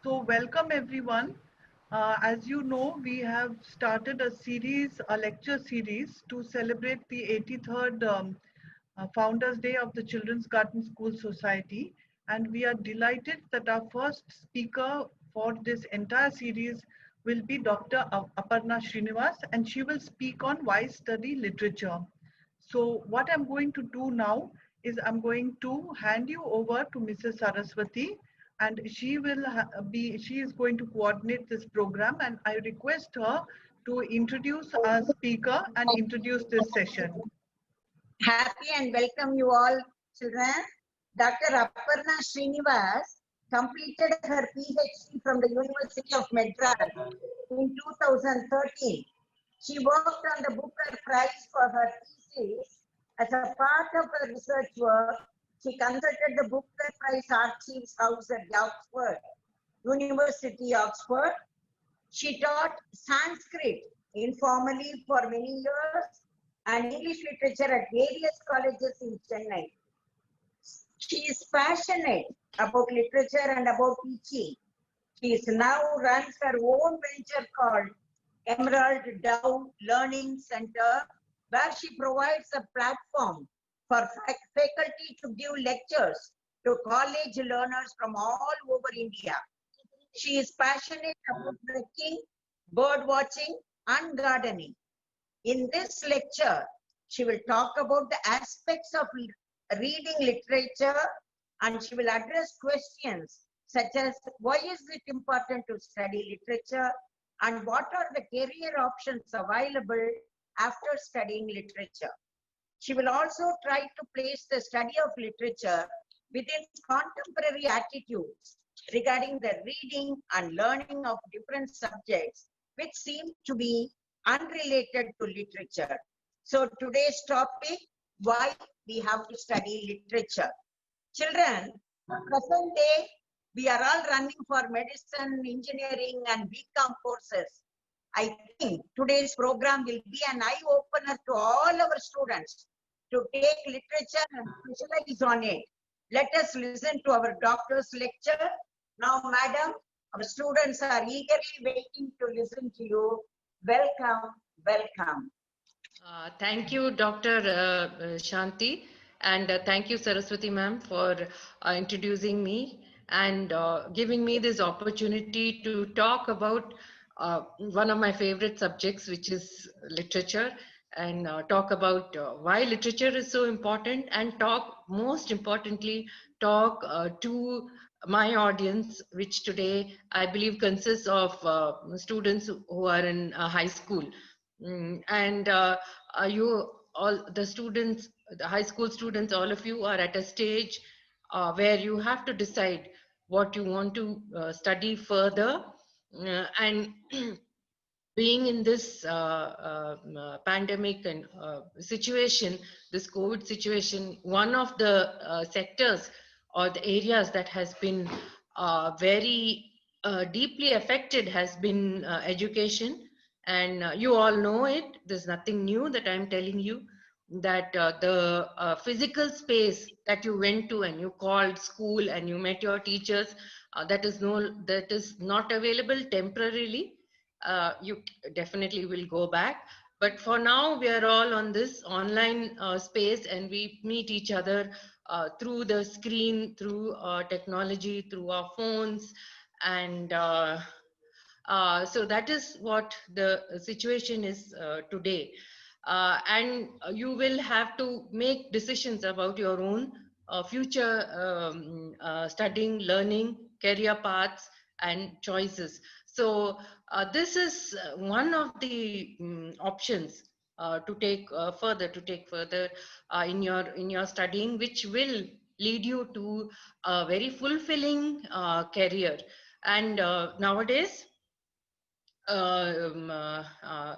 So welcome everyone. As you know, we have started a series, a lecture series to celebrate the 83rd Founders Day of the Children's Garden School Society. And we are delighted that our first speaker for this entire series will be Dr. Aparna Srinivas, and she will speak on why study literature. So what I'm going to do now is I'm going to hand you over to Mrs. Saraswati, and she is going to coordinate this program, and I request her to introduce our speaker and introduce this session. Happy and welcome you all, children. Dr. Aparna Srinivas completed her PhD from the University of Madras in 2013. She worked on the Booker Prize for her thesis. As a part of her research work, she consulted the Booker Prize Archives House at Oxford, University Oxford. She taught Sanskrit informally for many years and English literature at various colleges in Chennai. She is passionate about literature and about teaching. She is now runs her own venture called Emerald Dow Learning Center, where she provides a platform for faculty to give lectures to college learners from all over India. She is passionate about trekking, bird watching, and gardening. In this lecture, she will talk about the aspects of reading literature, and she will address questions such as why is it important to study literature and what are the career options available after studying literature. She will also try to place the study of literature within contemporary attitudes regarding the reading and learning of different subjects which seem to be unrelated to literature. So today's topic, why we have to study literature. Children, present day, we are all running for medicine, engineering and BCom courses. I think today's program will be an eye-opener to all our students to take literature and specialize on it. Let us listen to our doctor's lecture. Now, madam, our students are eagerly waiting to listen to you. Welcome, welcome. Thank you, Dr. Shanti, and thank you, Saraswati ma'am, for introducing me and giving me this opportunity to talk about one of my favorite subjects, which is literature, and talk about why literature is so important, and talk, most importantly, talk to my audience, which today I believe consists of students who are in high school. And you all, the students, the high school students, all of you are at a stage where you have to decide what you want to study further. And being in this pandemic and situation, this COVID situation, one of the sectors or the areas that has been very deeply affected has been education. And you all know it. There's nothing new that I'm telling you, that the physical space that you went to and you called school and you met your teachers, that is not available temporarily. You definitely will go back, but for now we are all on this online space, and we meet each other through the screen, through technology, through our phones. And so that is what the situation is today. And you will have to make decisions about your own future studying, learning, career paths and choices. So this is one of the options to take further in your studying, which will lead you to a very fulfilling career. And nowadays, um, uh, uh,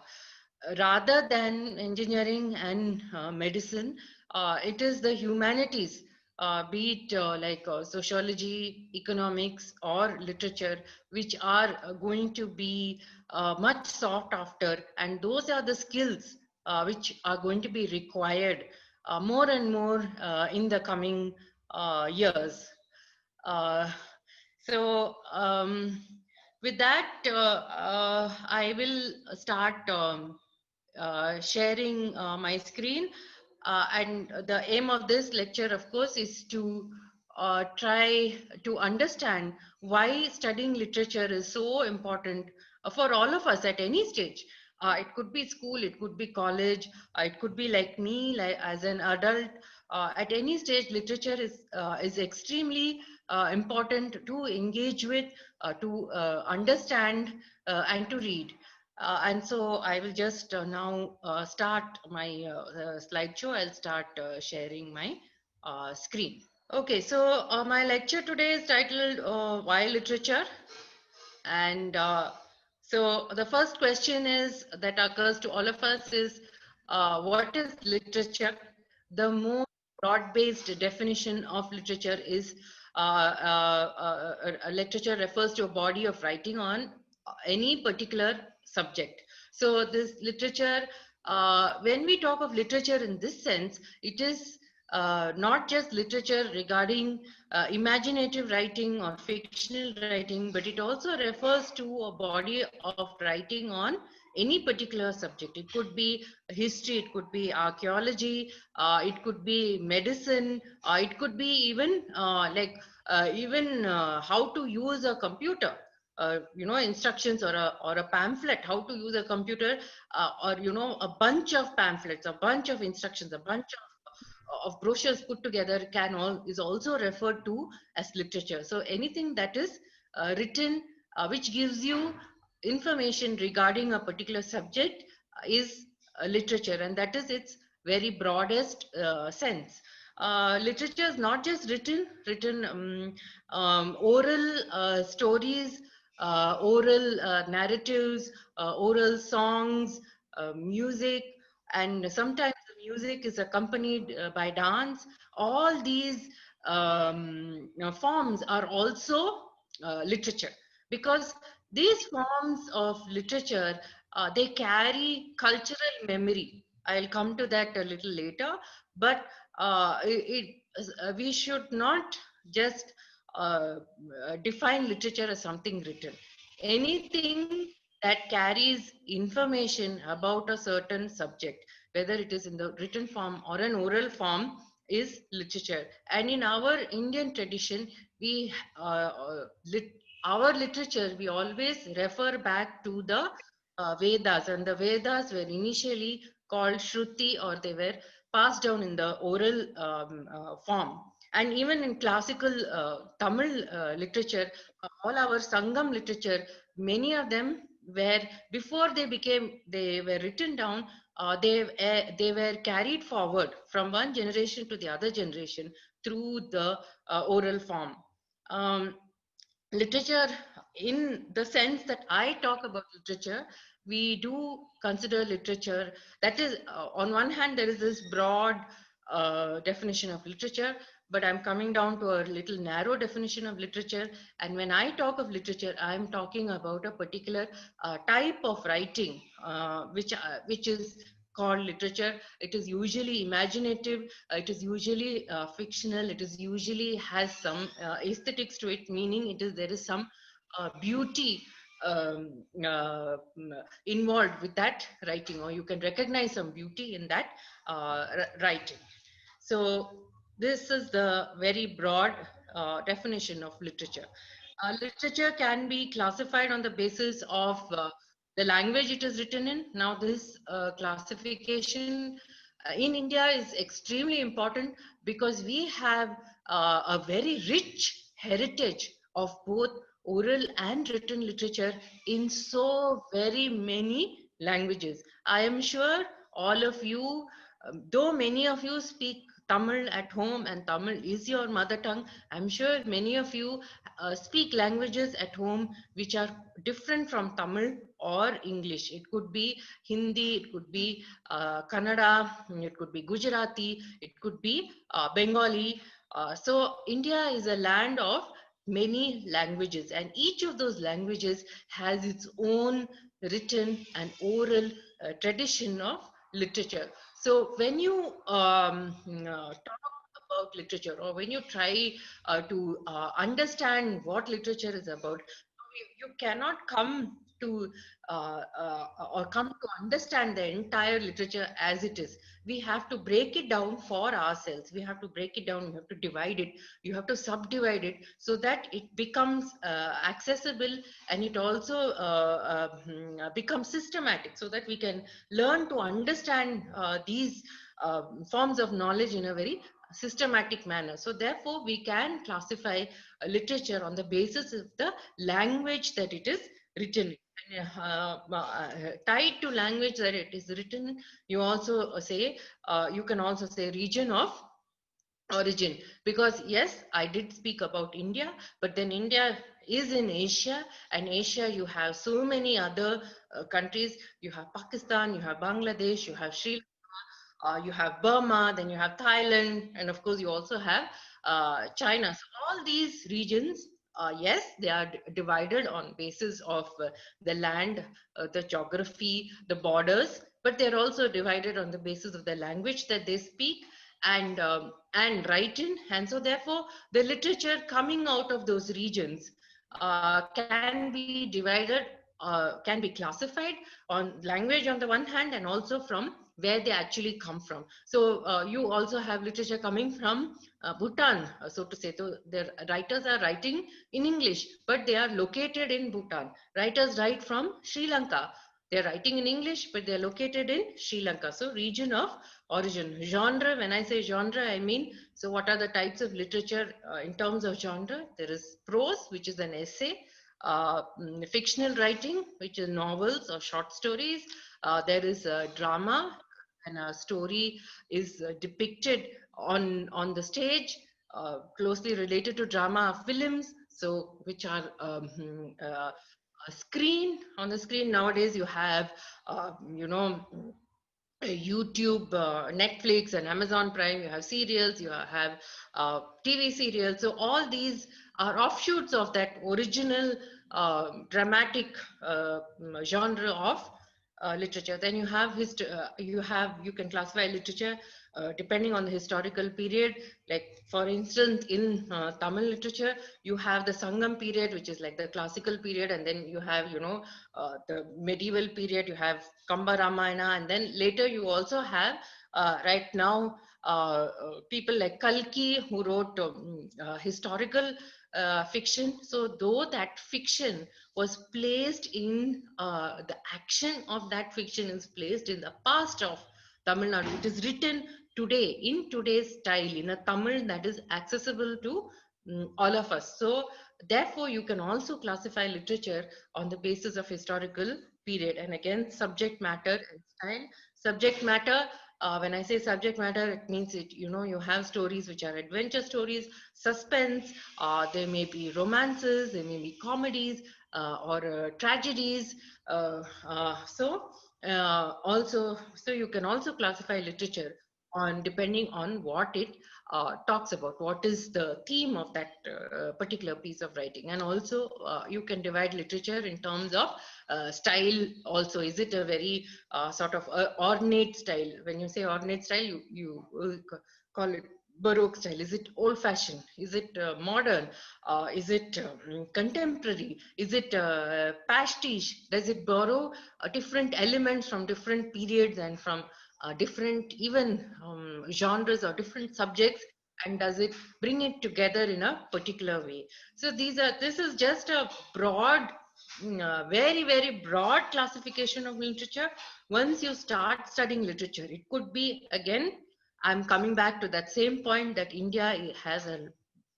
rather than engineering and medicine, it is the humanities, be it like sociology, economics or literature, which are going to be much sought after, and those are the skills which are going to be required more and more in the coming years. Uh, So with that, I will start sharing my screen. And the aim of this lecture, of course, is to try to understand why studying literature is so important for all of us at any stage. It could be school, it could be college, it could be like me, like as an adult. At any stage, literature is extremely important to engage with, to understand, and to read. And so I will just now start my slideshow. I'll start sharing my screen. Okay, so my lecture today is titled Why Literature? And so the first question is that occurs to all of us is, what is literature? The more broad-based definition of literature is literature refers to a body of writing on any particular subject. So this literature, when we talk of literature in this sense, it is not just literature regarding imaginative writing or fictional writing, but it also refers to a body of writing on any particular subject. It could be history, it could be archaeology, it could be medicine, it could be even how to use a computer. Instructions or a pamphlet, how to use a computer, or a bunch of pamphlets, a bunch of instructions, a bunch of brochures put together is also referred to as literature. So anything that is written, which gives you information regarding a particular subject, is literature, and that is its very broadest sense. Literature is not just written oral stories, oral narratives, oral songs, music, and sometimes the music is accompanied by dance. All these forms are also literature, because these forms of literature, they carry cultural memory. I'll come to that a little later, but we should not just define literature as something written. Anything that carries information about a certain subject, whether it is in the written form or an oral form, is literature. And in our Indian tradition, we our literature, we always refer back to the Vedas, and the Vedas were initially called Shruti, or they were passed down in the oral form. And even in classical Tamil literature, all our Sangam literature, many of them were, before they were written down, they were carried forward from one generation to the other generation through the oral form. Literature, in the sense that I talk about literature, we do consider literature, that is, on one hand, there is this broad definition of literature, but I'm coming down to a little narrow definition of literature. And when I talk of literature, I'm talking about a particular type of writing, which is called literature. It is usually imaginative, it is usually fictional, it is usually has some aesthetics to it, meaning there is some beauty involved with that writing, or you can recognize some beauty in that writing. So this is the very broad definition of literature. Literature can be classified on the basis of the language it is written in. Now this classification in India is extremely important, because we have a very rich heritage of both oral and written literature in so very many languages. I am sure all of you, though many of you speak Tamil at home and Tamil is your mother tongue, I'm sure many of you speak languages at home which are different from Tamil or English. It could be Hindi, it could be Kannada, it could be Gujarati, it could be Bengali. So India is a land of many languages, and each of those languages has its own written and oral tradition of literature. So when you talk about literature, or when you try to understand what literature is about, you cannot come to or come to understand the entire literature as it is. We have to break it down for ourselves. We have to break it down. You have to divide it. You have to subdivide it so that it becomes accessible, and it also becomes systematic, so that we can learn to understand these forms of knowledge in a very systematic manner. So therefore, we can classify literature on the basis of the language that it is written in. Tied to language that it is written, you also say, you can also say region of origin, because yes, I did speak about India, but then India is in Asia, and Asia you have so many other countries. You have Pakistan, you have Bangladesh, you have Sri Lanka, you have Burma, then you have Thailand, and of course you also have China. So all these regions, yes, they are divided on basis of the land, the geography, the borders, but they're also divided on the basis of the language that they speak and write in. And so therefore, the literature coming out of those regions can be divided, can be classified on language on the one hand, and also from where they actually come from. So you also have literature coming from Bhutan, so to say. So the writers are writing in English, but they are located in Bhutan. Writers write from Sri Lanka. They're writing in English, but they're located in Sri Lanka. So region of origin. Genre, when I say genre, I mean, so what are the types of literature in terms of genre? There is prose, which is an essay, fictional writing, which is novels or short stories. There is drama, and a story is depicted on the stage. Closely related to drama, films, so which are a screen. On the screen nowadays you have YouTube, Netflix, and Amazon Prime. You have serials, you have TV serials. So all these are offshoots of that original dramatic genre of literature. Then you have you can classify literature depending on the historical period. Like for instance, in Tamil literature, you have the Sangam period, which is like the classical period, and then you have the medieval period. You have Kamba Ramayana, and then later you also have right now people like Kalki, who wrote historical fiction. So though that fiction was placed in the action of that fiction is placed in the past of Tamil Nadu, it is written today in today's style in a Tamil that is accessible to all of us. So therefore you can also classify literature on the basis of historical period. And again, subject matter and style. Subject matter, when I say subject matter, it means you have stories which are adventure stories, suspense, there may be romances, there may be comedies, or tragedies. So you can also classify literature on depending on what it talks about, what is the theme of that particular piece of writing. And also you can divide literature in terms of style also. Is it a very sort of ornate style? When you say ornate style, you call it Baroque style. Is it old fashioned? Is it modern? Is it contemporary? Is it pastiche? Does it borrow different elements from different periods and from different even genres or different subjects, and does it bring it together in a particular way? So this is just a broad, very, very broad classification of literature. Once you start studying literature, it could be, again, I'm coming back to that same point, that India has a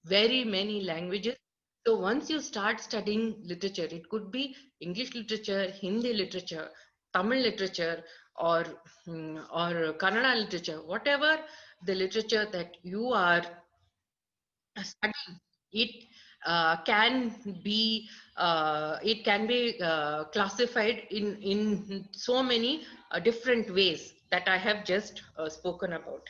very many languages. So once you start studying literature, it could be English literature, Hindi literature, Tamil literature, or Kannada literature, whatever the literature that you are studying, it can be classified in so many different ways that I have just spoken about.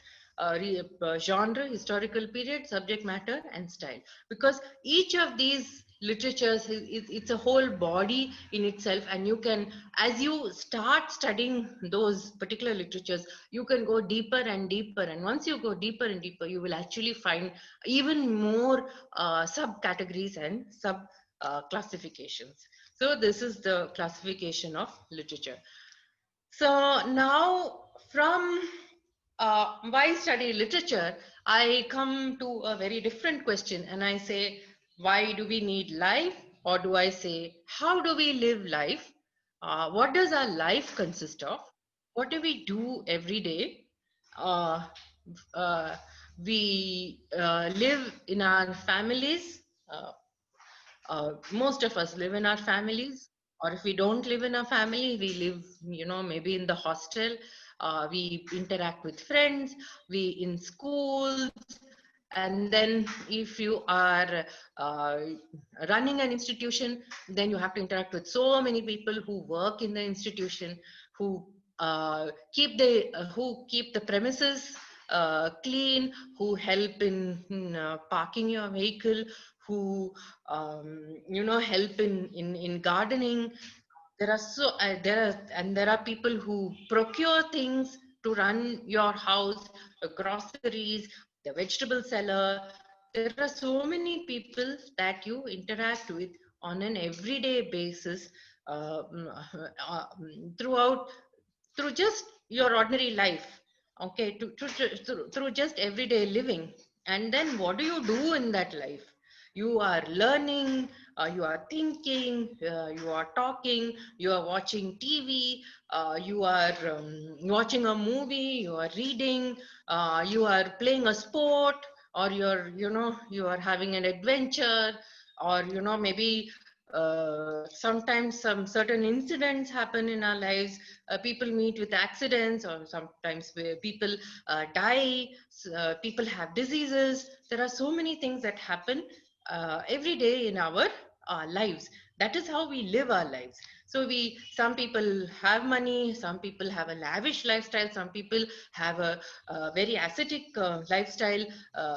Genre, historical period, subject matter, and style. Because each of these literatures, it's a whole body in itself, and you can, as you start studying those particular literatures, you can go deeper and deeper, and once you go deeper and deeper, you will actually find even more subcategories and sub classifications. So this is the classification of literature. So now, from why study literature, I come to a very different question, and I say, why do we need life? Or do I say, how do we live life? What does our life consist of? What do we do every day? Uh, uh, we live in our families. Most of us live in our families, or if we don't live in a family, we live, maybe in the hostel. We interact with friends, we in schools, and then if you are uh, running an institution, then you have to interact with so many people who work in the institution, who who keep the premises clean, who help in parking your vehicle, who help in gardening. There are people who procure things to run your house, groceries, the vegetable seller. There are so many people that you interact with on an everyday basis, uh, throughout, through just your ordinary life, okay, through just everyday living. And then what do you do in that life? You are learning, you are thinking, you are talking, you are watching TV, you are watching a movie, you are reading, you are playing a sport, or you are having an adventure, or maybe sometimes some certain incidents happen in our lives. People meet with accidents, or sometimes where people die, people have diseases. There are so many things that happen every day in our lives. That is how we live our lives. So some people have money, some people have a lavish lifestyle, some people have a very ascetic lifestyle,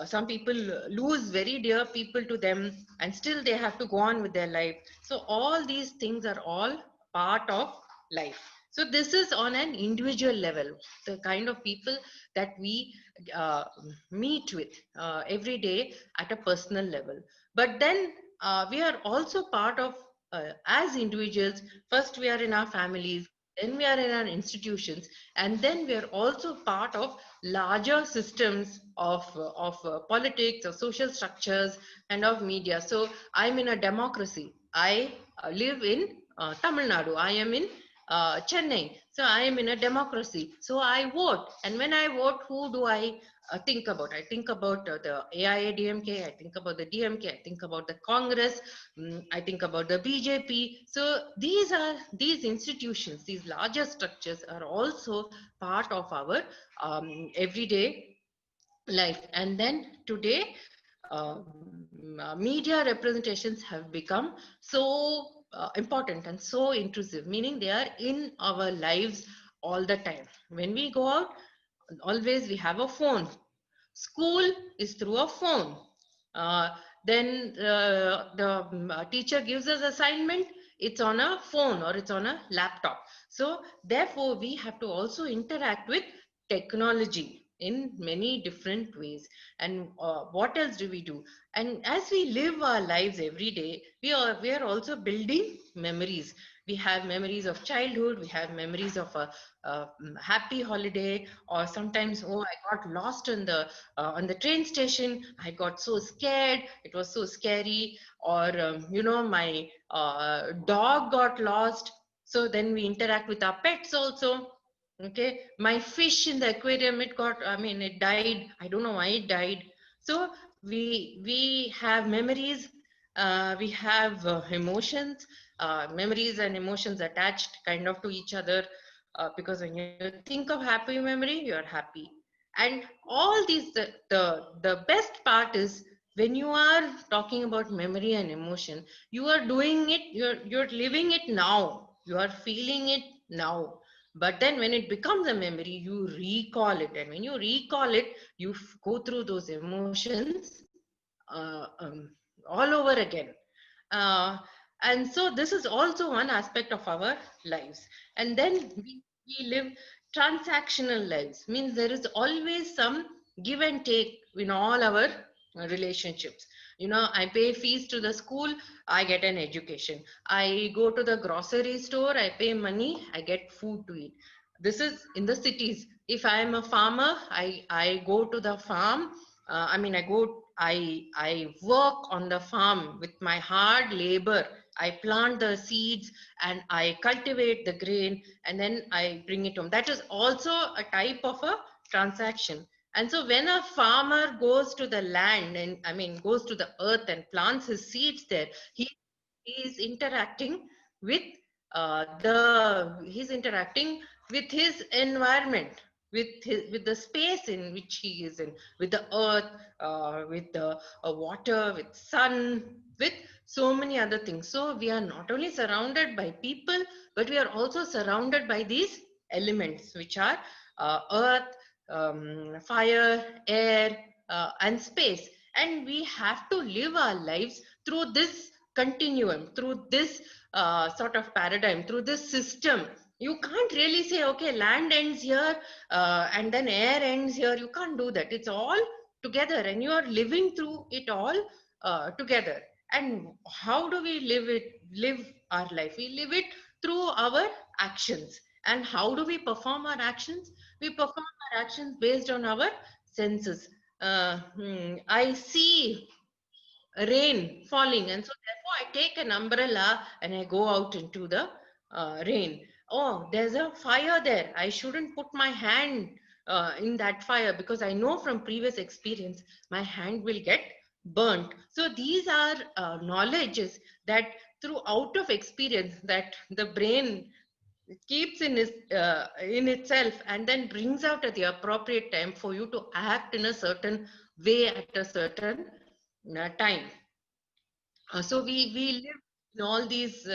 some people lose very dear people to them, and still they have to go on with their life. So all these things are all part of life. So this is on an individual level, the kind of people that we uh, meet with every day at a personal level. But then we are also part of, as individuals, first we are in our families, then we are in our institutions, and then we are also part of larger systems of politics, of social structures, and of media. So I'm in a democracy. I live in Tamil Nadu. I am in Chennai. So I am in a democracy. So I vote. And when I vote, who do I think about? I think about the AIADMK, I think about the DMK, I think about the Congress, I think about the BJP. So these institutions, these larger structures are also part of our everyday life. And then today, media representations have become so important and so intrusive, meaning they are in our lives all the time. When we go out, always we have a phone. School is through a phone. Uh, then the teacher gives us assignment, it's on a phone or it's on a laptop. So therefore, we have to also interact with technology in many different ways. And what else do we do? And as we live our lives every day, we are also building memories. We have memories of childhood, we have memories of a happy holiday, or sometimes, oh, I got lost on the train station, I got so scared, it was so scary. Or my dog got lost. So then we interact with our pets also. Okay, my fish in the aquarium, it died. I don't know why it died. So we have memories, we have emotions, memories and emotions attached kind of to each other, because when you think of happy memory, you're happy. And all these, the best part is, when you are talking about memory and emotion, you are doing it, you're living it now, you are feeling it now. But then when it becomes a memory, you recall it, and when you recall it, you go through those emotions uh, um, all over again. And so this is also one aspect of our lives. And then we live transactional lives, means there is always some give and take in all our relationships. You know, I pay fees to the school, I get an education. I go to the grocery store, I pay money, I get food to eat. This is in the cities. If I am a farmer, I go to the farm. I work on the farm with my hard labor. I plant the seeds and I cultivate the grain and then I bring it home. That is also a type of a transaction. And so when a farmer goes to the land and goes to the earth and plants his seeds there, he is interacting with he's interacting with his environment, with the space in which he is in, with the earth, with the water, with sun, with so many other things. So we are not only surrounded by people, but we are also surrounded by these elements, which are earth, fire, air, and space. And we have to live our lives through this continuum, through this sort of paradigm, through this system. You can't really say, okay, land ends here and then air ends here. You can't do that. It's all together and you are living through it all together. And how do we live our life? We live it through our actions. And how do we perform our actions? We perform our actions based on our senses. I see rain falling, and so therefore I take an umbrella and I go out into the rain. Oh, there's a fire there, I shouldn't put my hand in that fire because I know from previous experience my hand will get burnt. So these are knowledges that through out of experience that the brain keeps in itself and then brings out at the appropriate time for you to act in a certain way at a certain time. So we live in all these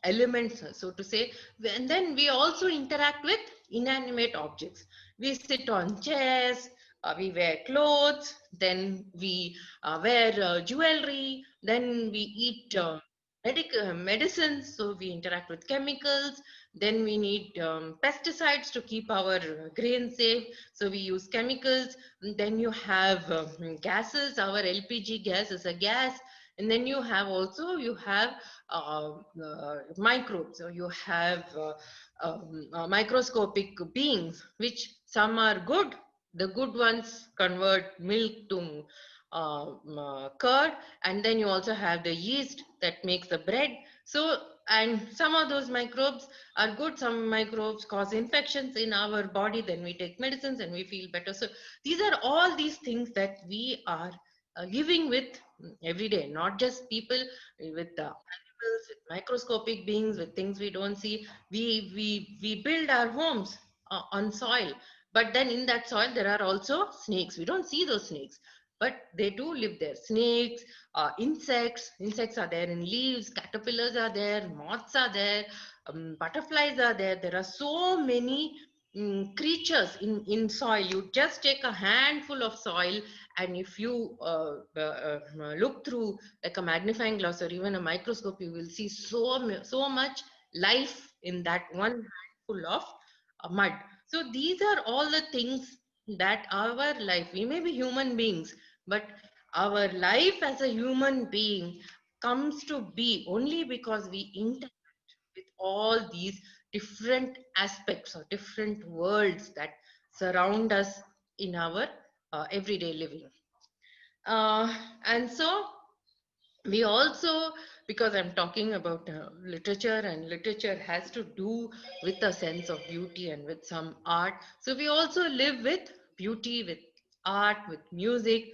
elements, so to say, and then we also interact with inanimate objects. We sit on chairs, we wear clothes, then we wear jewelry, then we eat medicines, so we interact with chemicals. Then we need pesticides to keep our grain safe, so we use chemicals. Then you have gases. Our LPG gas is a gas. And then you have also microbes, or you have microscopic beings, which some are good. The good ones convert milk to curd, and then you also have the yeast that makes the bread. So, and some of those microbes are good. Some microbes cause infections in our body. Then we take medicines and we feel better. So these are all these things that we are living with every day, not just people, with animals, with microscopic beings, with things we don't see. We build our homes on soil, but then in that soil there are also snakes. We don't see those snakes, but they do live there. Snakes, insects are there in leaves, caterpillars are there, moths are there, butterflies are there. There are so many creatures in soil. You just take a handful of soil, and if you look through like a magnifying glass or even a microscope, you will see so much life in that one handful of mud. So these are all the things that our life, we may be human beings, but our life as a human being comes to be only because we interact with all these different aspects or different worlds that surround us in our everyday living. And so we also, because I'm talking about literature, and literature has to do with a sense of beauty and with some art. So we also live with beauty, with art, with music,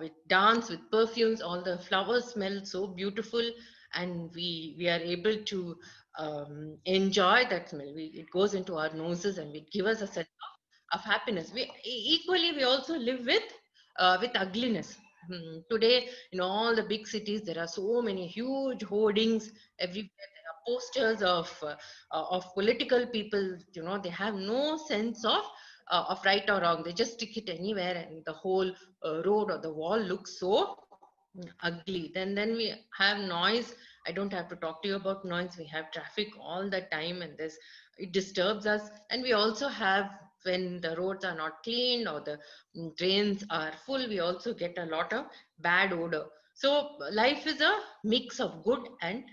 with dance, with perfumes. All the flowers smell so beautiful, and we are able to enjoy that smell. It goes into our noses and it gives us a sense of happiness. Equally, we also live with ugliness. Today, in all the big cities, there are so many huge hoardings everywhere. There are posters of political people. You know, they have no sense of right or wrong. They just stick it anywhere, and the whole road or the wall looks so ugly. Then we have noise. I don't have to talk to you about noise. We have traffic all the time, and this, it disturbs us. And we also have, when the roads are not cleaned or the drains are full, we also get a lot of bad odor. So life is a mix of good and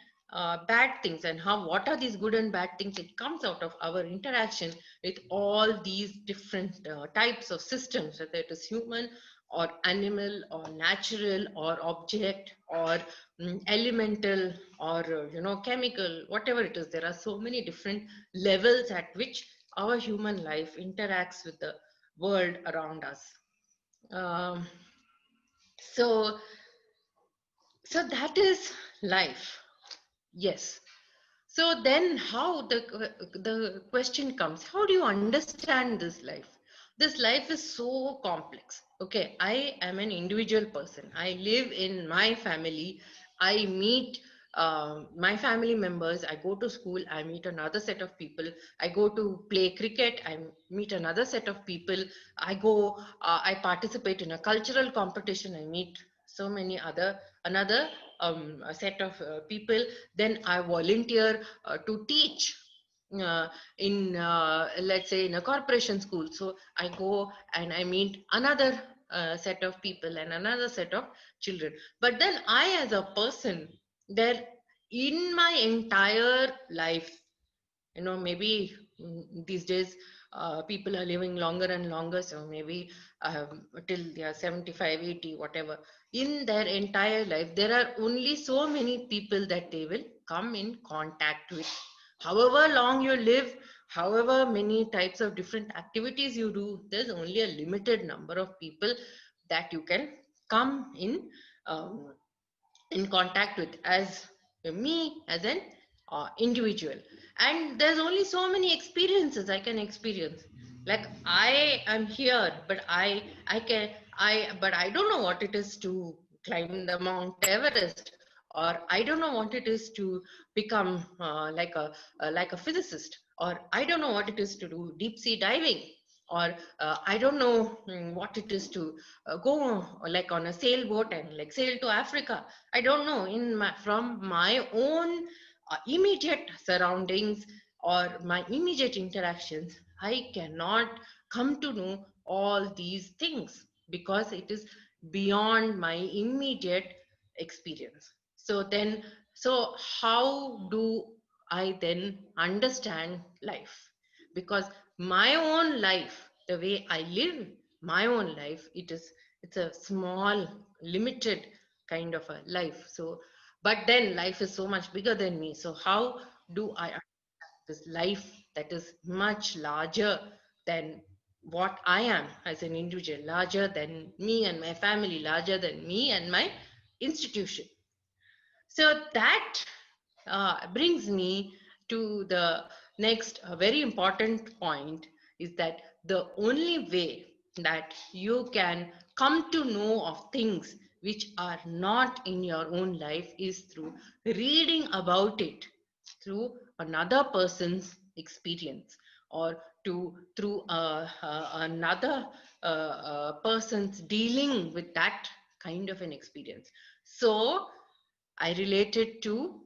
bad things. And how, what are these good and bad things? It comes out of our interaction with all these different types of systems, whether it is human or animal or natural or object or elemental or chemical, whatever it is. There are so many different levels at which our human life interacts with the world around us. um, so so that is life. Yes. So then how the question comes, how do you understand this life? This life is so complex. Okay, I am an individual person. I live in my family. I meet my family members. I go to school. I meet another set of people. I go to play cricket. I meet another set of people. I participate in a cultural competition. I meet so many another a set of people. Then I volunteer to teach in let's say in a corporation school. So I go and I meet another set of people and another set of children. But then I, as a person, there, in my entire life, maybe these days people are living longer and longer, so maybe till they are 75, 80, whatever. In their entire life, there are only so many people that they will come in contact with. However long you live, however many types of different activities you do, there's only a limited number of people that you can come um, in contact with as me, as an individual. And there's only so many experiences I can experience. Like, I am here, but I don't know what it is to climb the Mount Everest, or I don't know what it is to become like a physicist, or I don't know what it is to do deep sea diving, or I don't know what it is to go like on a sailboat and like sail to Africa. I don't know. From my own immediate surroundings or my immediate interactions, I cannot come to know all these things because it is beyond my immediate experience. So how do I then understand life? Because my own life, the way I live my own life, it's a small, limited kind of a life. So, but then life is so much bigger than me. So how do I understand this life that is much larger than what I am as an individual, larger than me and my family, larger than me and my institution? So that brings me to the next very important point, is that the only way that you can come to know of things which are not in your own life is through reading about it through another person's experience, or through another person's dealing with that kind of an experience. So I relate it to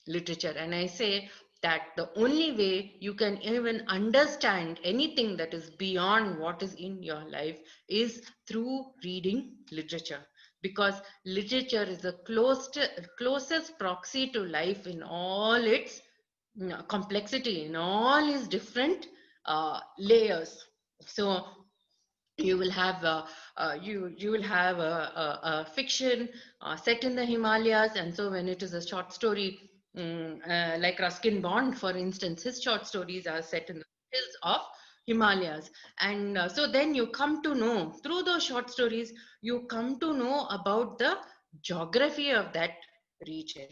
literature, and I say that the only way you can even understand anything that is beyond what is in your life is through reading literature, because literature is the closest proxy to life in all its complexity, in all its different layers. So you will have you will have a fiction set in the Himalayas, and so when it is a short story, like Ruskin Bond, for instance, his short stories are set in the hills of Himalayas. And so then you come to know through those short stories, you come to know about the geography of that region.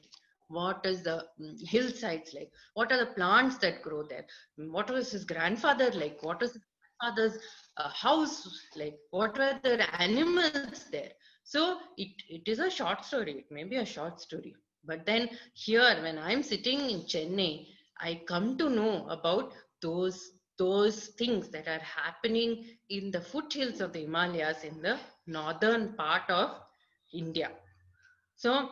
What is the hillsides like? What are the plants that grow there? What was his grandfather like? What was his grandfather's house like? What were the animals there? So it is a short story. It may be a short story. But then here, when I'm sitting in Chennai, I come to know about those things that are happening in the foothills of the Himalayas in the northern part of India. So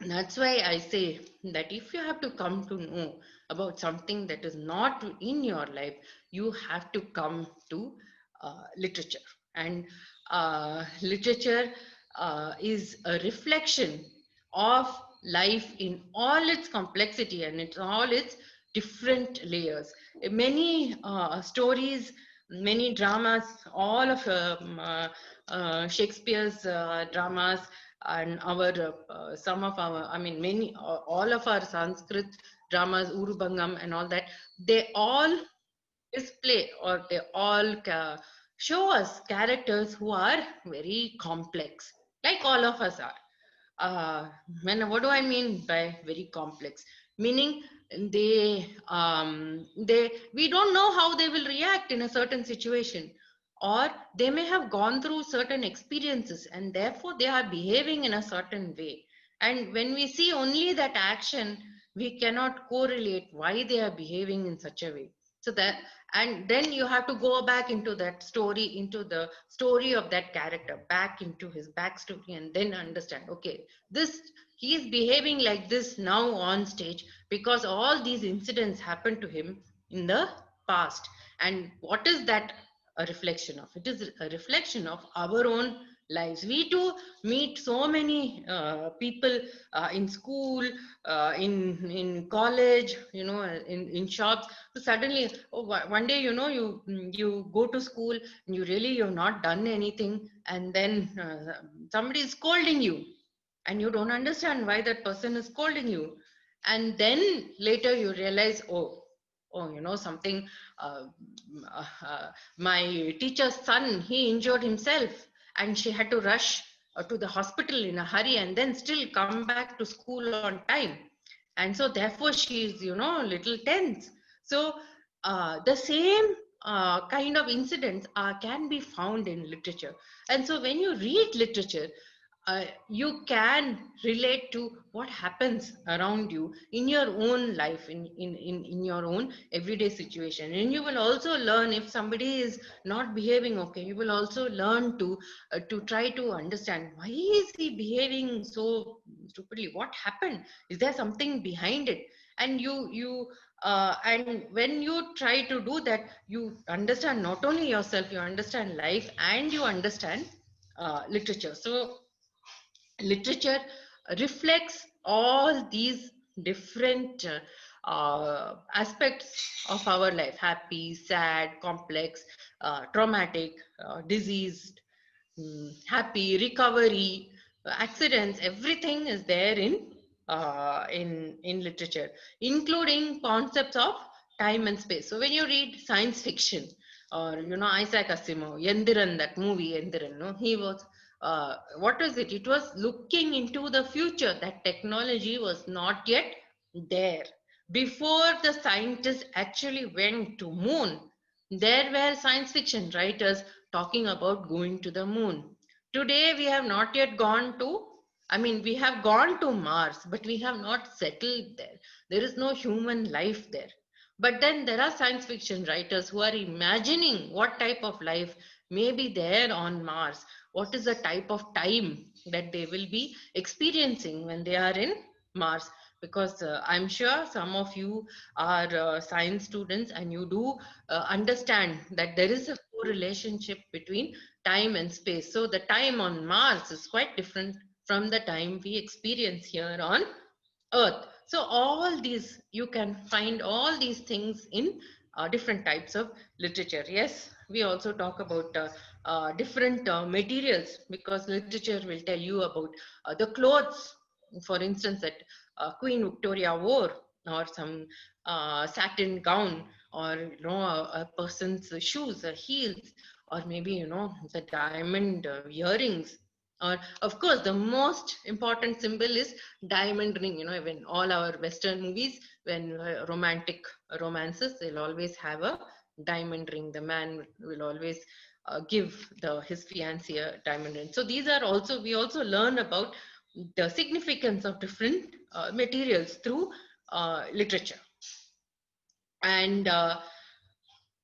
that's why I say that if you have to come to know about something that is not in your life, you have to come to literature. And literature is a reflection of life in all its complexity and it's all its different layers. Many stories, many dramas, all of Shakespeare's dramas and our some of our, I mean many all of our Sanskrit dramas, Urubangam and all that, they all display or they all show us characters who are very complex, like all of us are. uh, what do I mean by very complex? Meaning they we don't know how they will react in a certain situation, or they may have gone through certain experiences and therefore they are behaving in a certain way. And when we see only that action, we cannot correlate why they are behaving in such a way. So that, and then you have to go back into that story, into the story of that character, back into his backstory, and then understand, okay, this, he is behaving like this now on stage because all these incidents happened to him in the past. And what is that a reflection of? It is a reflection of our own lives. We too meet so many people in school, in college, you know, in shops. So suddenly, oh, one day, you know, you go to school and you really, you've not done anything, and then somebody is scolding you and you don't understand why that person is scolding you. And then later you realize, oh, you know, something, uh, my teacher's son, he injured himself and she had to rush to the hospital in a hurry and then still come back to school on time. And so therefore she is, you know, little tense. So the same kind of incidents can be found in literature. And so when you read literature, you can relate to what happens around you in your own life, in your own everyday situation. And you will also learn if somebody is not behaving okay. You will also learn to try to understand, why is he behaving so stupidly? What happened? Is there something behind it? And and when you try to do that, you understand not only yourself, you understand life, and you understand literature. So literature reflects all these different aspects of our life: happy, sad, complex, traumatic, diseased, happy, recovery, accidents. Everything is there in literature, including concepts of time and space. So when you read science fiction, or you know, Isaac Asimov, Yendiran, that movie Yendiran, no, he was what is it? It was looking into the future. That technology was not yet there. Before the scientists actually went to moon, there were science fiction writers talking about going to the moon. Today we have not yet gone to, I mean, we have gone to Mars, but we have not settled there. There is no human life there. But then there are science fiction writers who are imagining what type of life may be there on Mars. What is the type of time that they will be experiencing when they are in Mars? Because I'm sure some of you are science students and you do understand that there is a correlationship between time and space. So the time on Mars is quite different from the time we experience here on Earth. So all these, you can find all these things in different types of literature. Yes, we also talk about different materials, because literature will tell you about the clothes, for instance, that Queen Victoria wore, or some satin gown, or you know, a person's shoes, heels, or maybe, you know, the diamond earrings. Or of course, the most important symbol is diamond ring. You know, when all our Western movies, when romantic romances, they'll always have a diamond ring. The man will always give his fiancée a diamond ring. So these are also, we also learn about the significance of different materials through literature. And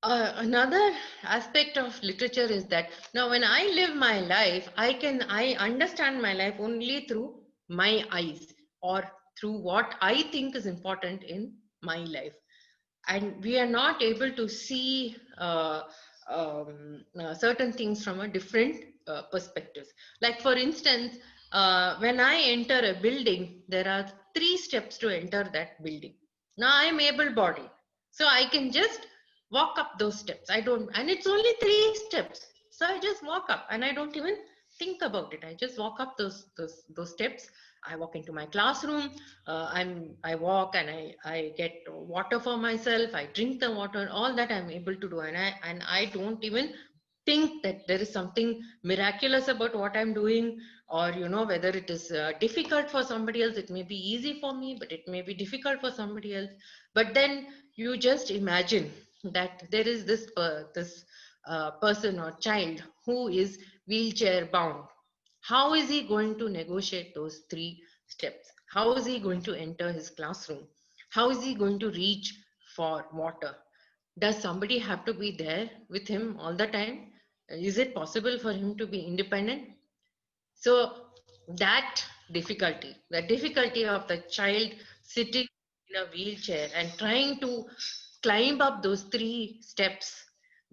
another aspect of literature is that now when I live my life, I understand my life only through my eyes, or through what I think is important in my life. And we are not able to see certain things from a different perspectives. Like for instance, when I enter a building, there are 3 steps to enter that building. Now I am able-bodied, so I can just walk up those steps. I don't, and it's only 3 steps. So I just walk up and I don't even think about it. I just walk up those steps. I walk into my classroom. I walk and I get water for myself. I drink the water. All that I'm able to do, and I don't even think that there is something miraculous about what I'm doing, or whether it is difficult for somebody else. It may be easy for me, but it may be difficult for somebody else. But then you just imagine that there is this person or child who is wheelchair bound. How is he going to negotiate those 3 steps? How is he going to enter his classroom? How is he going to reach for water? Does somebody have to be there with him all the time? Is it possible for him to be independent? So that the difficulty of the child sitting in a wheelchair and trying to climb up those 3 steps,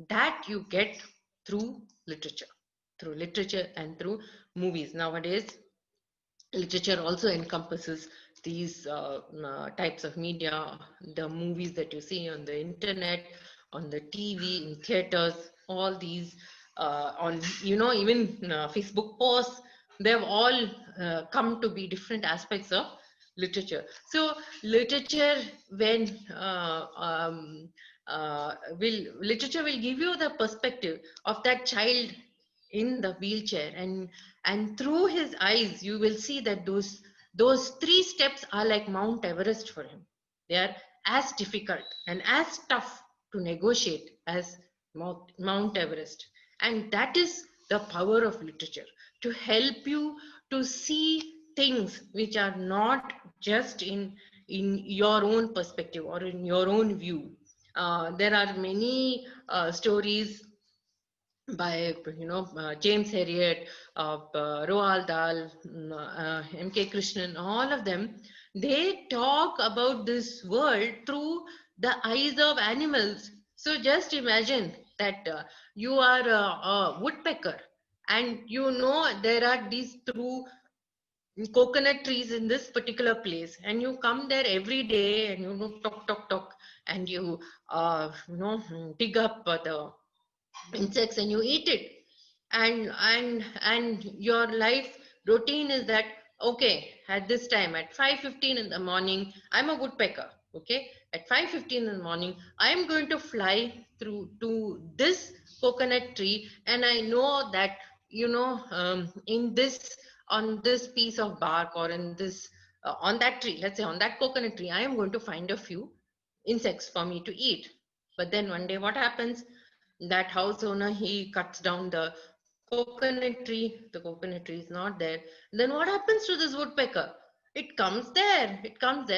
that you get through literature and through movies. Nowadays, literature also encompasses these types of media, the movies that you see on the internet, on the TV, in theaters, all these on, even Facebook posts, they've all come to be different aspects of literature. So literature, when literature will give you the perspective of that child in the wheelchair, and through his eyes you will see that those 3 steps are like Mount Everest for him. They are as difficult and as tough to negotiate as Mount Everest. And that is the power of literature, to help you to see things which are not just in your own perspective or in your own view. There are many stories by James Herriot, Roald Dahl, M.K. Krishnan, all of them. They talk about this world through the eyes of animals. So just imagine that you are a woodpecker, and there are these 2 coconut trees in this particular place, and you come there every day, and talk, and you dig up the insects and you eat it. And your life routine is that, okay, at this time at 5:15 in the morning, I'm a woodpecker. Okay, at 5:15 in the morning, I'm going to fly through to this coconut tree, and I know that in this, on this piece of bark, or in this on that tree, let's say on that coconut tree, I am going to find a few insects for me to eat. But then one day what happens? That house owner, he cuts down the coconut tree is not there. Then what happens to this woodpecker? It comes there,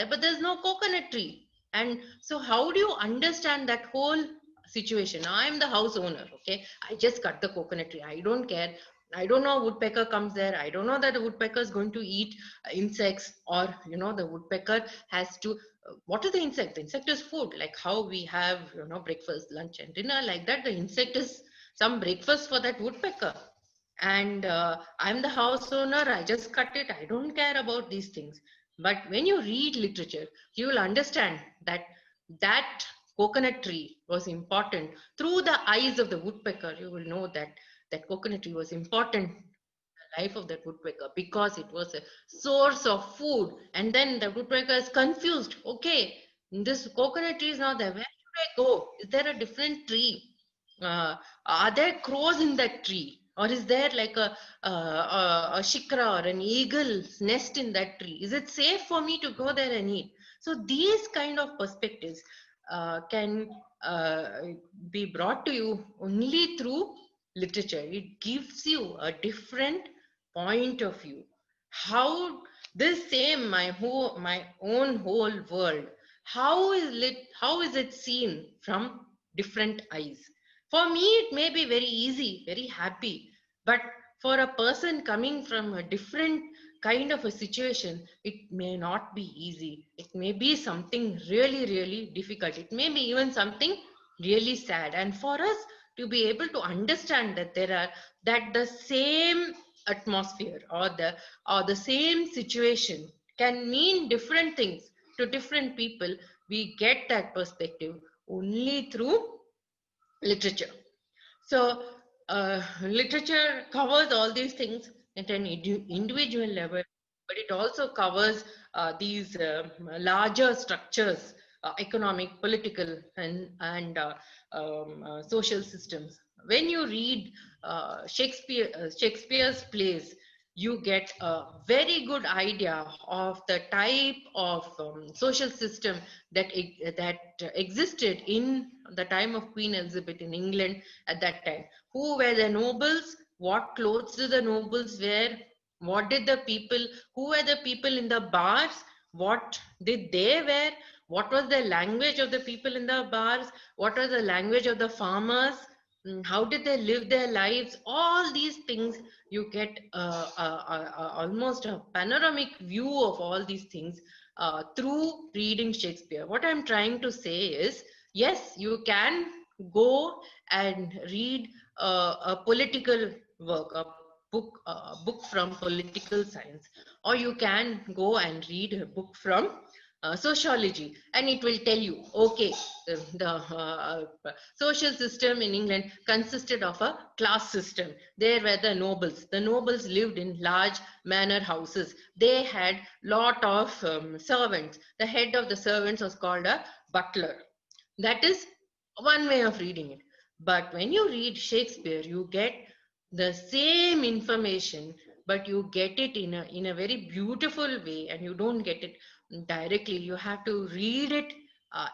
but there's no coconut tree. And so how do you understand that whole situation? Now I'm the house owner, okay, I just cut the coconut tree, I don't care, I don't know woodpecker comes there, I don't know that the woodpecker is going to eat insects, or the woodpecker has to what is the insect? The insect is food, like how we have breakfast, lunch and dinner. Like that, the insect is some breakfast for that woodpecker. And I'm the house owner, I just cut it, I don't care about these things. But when you read literature, you will understand that that coconut tree was important. Through the eyes of the woodpecker, you will know that that coconut tree was important life of that woodpecker, because it was a source of food. And then the woodpecker is confused. Okay, this coconut tree is not there. Where should I go? Is there a different tree? Are there crows in that tree? Or is there like a shikra or an eagle's nest in that tree? Is it safe for me to go there and eat? So these kind of perspectives can be brought to you only through literature. It gives you a different point of view. How this same my own whole world, how is it seen from different eyes? For me, it may be very easy, very happy, but for a person coming from a different kind of a situation, it may not be easy. It may be something really, really difficult. It may be even something really sad. And for us to be able to understand that that the same atmosphere or the same situation can mean different things to different people, we get that perspective only through literature. So literature covers all these things at an individual level, but it also covers these larger structures, economic, political, and social systems. When you read Shakespeare's plays, you get a very good idea of the type of social system that existed in the time of Queen Elizabeth in England at that time. Who were the nobles? What clothes did the nobles wear? What did the people, who were the people in the bars? What did they wear? What was the language of the people in the bars? What was the language of the farmers? How did they live their lives? All these things, you get almost a panoramic view of all these things through reading Shakespeare. What I'm trying to say is, yes, you can go and read a political work, a book from political science, or you can go and read a book from sociology, and it will tell you, okay, the social system in England consisted of a class system. There were the nobles. The nobles lived in large manor houses. They had lot of servants. The head of the servants was called a butler. That is one way of reading it. But when you read Shakespeare, you get the same information, but you get it in a very beautiful way, and you don't get it directly. You have to read it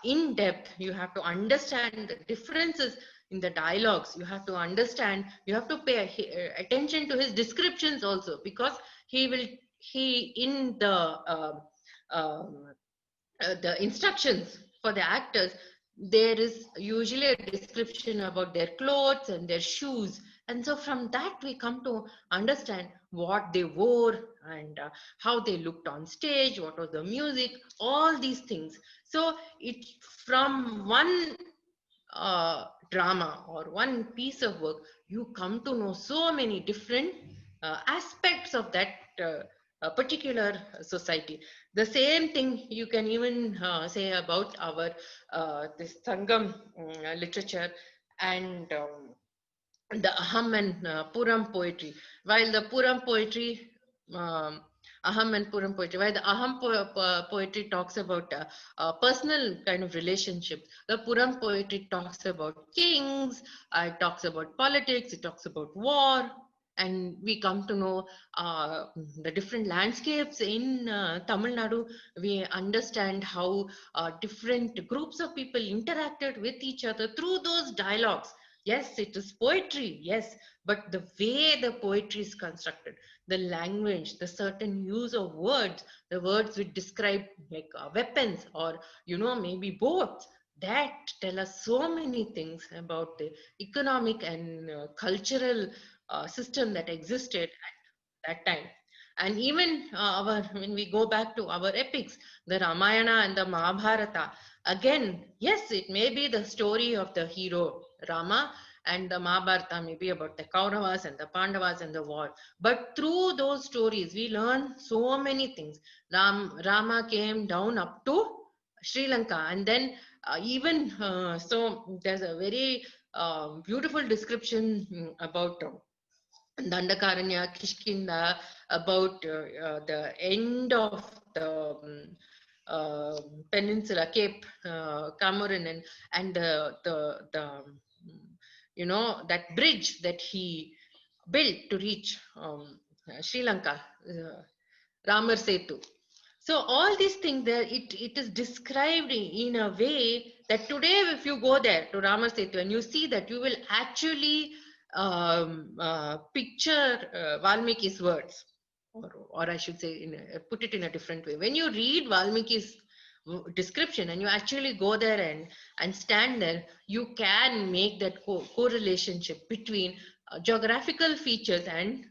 in depth. You have to understand the differences in the dialogues. You have to understand, you have to pay attention to his descriptions also, because he in the instructions for the actors, there is usually a description about their clothes and their shoes, and so from that we come to understand what they wore and how they looked on stage, what was the music, all these things. So it, from one drama or one piece of work, you come to know so many different aspects of that particular society. The same thing you can even say about our this Sangam literature and the Aham and Puram poetry. While the Puram poetry, Aham and Puram poetry, while the Aham poetry talks about personal kind of relationships, the Puram poetry talks about kings, it talks about politics, it talks about war, and we come to know the different landscapes in Tamil Nadu. We understand how different groups of people interacted with each other through those dialogues. Yes, it is poetry, yes, but the way the poetry is constructed, the language, the certain use of words, the words which describe like weapons or, you know, maybe boats, that tell us so many things about the economic and cultural system that existed at that time. And even when we go back to our epics, the Ramayana and the Mahabharata, again, yes, it may be the story of the hero Rama, and the Mahabharata may be about the Kauravas and the Pandavas and the war. But through those stories, we learn so many things. Rama came down up to Sri Lanka, and then so there's a very beautiful description about Dandakaranya, Kishkinda, about the end of the peninsula, Cape Comorin, and you know, that bridge that he built to reach Sri Lanka, Ramar Setu. So all these things there, it is described in a way that today, if you go there to Ramar Setu and you see that, you will actually picture Valmiki's words, or I should say, put it in a different way. When you read Valmiki's description and you actually go there and stand there, you can make that correlationship between geographical features and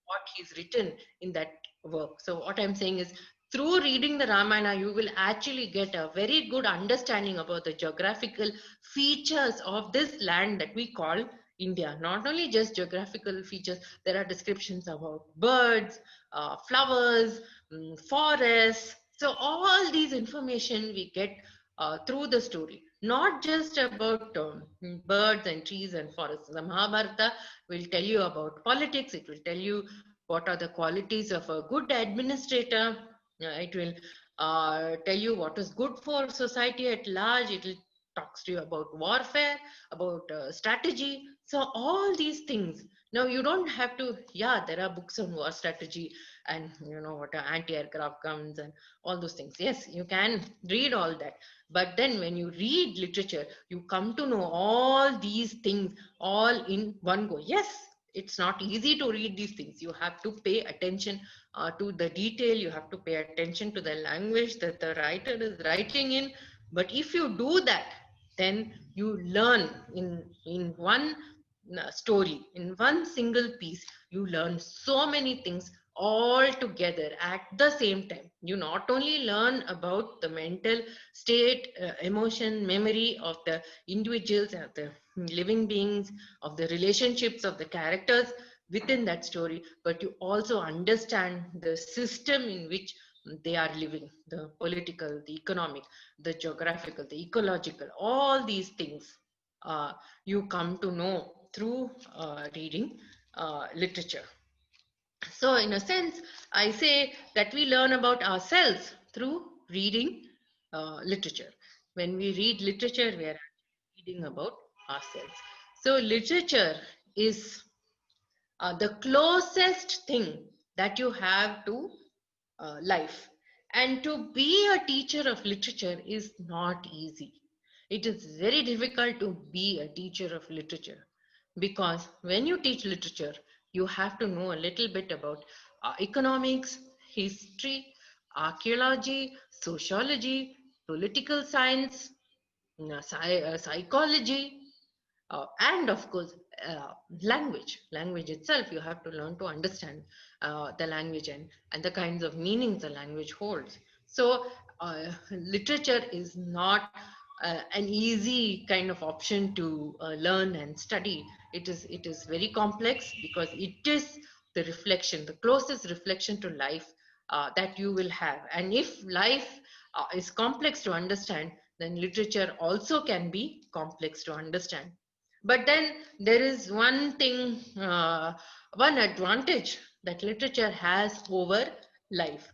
what he's written in that work. So what I'm saying is, through reading the Ramayana, you will actually get a very good understanding about the geographical features of this land that we call India. Not only just geographical features, there are descriptions about birds, flowers, forests. So all these information we get through the story, not just about birds and trees and forests. The Mahabharata will tell you about politics. It will tell you what are the qualities of a good administrator. It will tell you what is good for society at large. It will talks to you about warfare, about strategy. So all these things. Now you don't have to. Yeah, there are books on war strategy and what anti-aircraft guns and all those things. Yes, you can read all that. But then when you read literature, you come to know all these things all in one go. Yes, it's not easy to read these things. You have to pay attention to the detail. You have to pay attention to the language that the writer is writing in. But if you do that, then you learn in one story, in one single piece. You learn so many things all together at the same time. You not only learn about the mental state, emotion, memory of the individuals, of the living beings, of the relationships of the characters within that story, but you also understand the system in which they are living, the political, the economic, the geographical, the ecological, all these things you come to know through reading literature. So in a sense, I say that we learn about ourselves through reading literature. When we read literature, we are reading about ourselves. So literature is the closest thing that you have to life. And to be a teacher of literature is not easy. It is very difficult to be a teacher of literature, because when you teach literature, you have to know a little bit about economics, history, archaeology, sociology, political science, psychology, and of course language itself. You have to learn to understand the language and the kinds of meanings the language holds. So literature is not an easy kind of option to learn and study. It is very complex, because it is the reflection, the closest reflection to life that you will have. And if life is complex to understand, then literature also can be complex to understand. But then there is one thing, one advantage that literature has over life.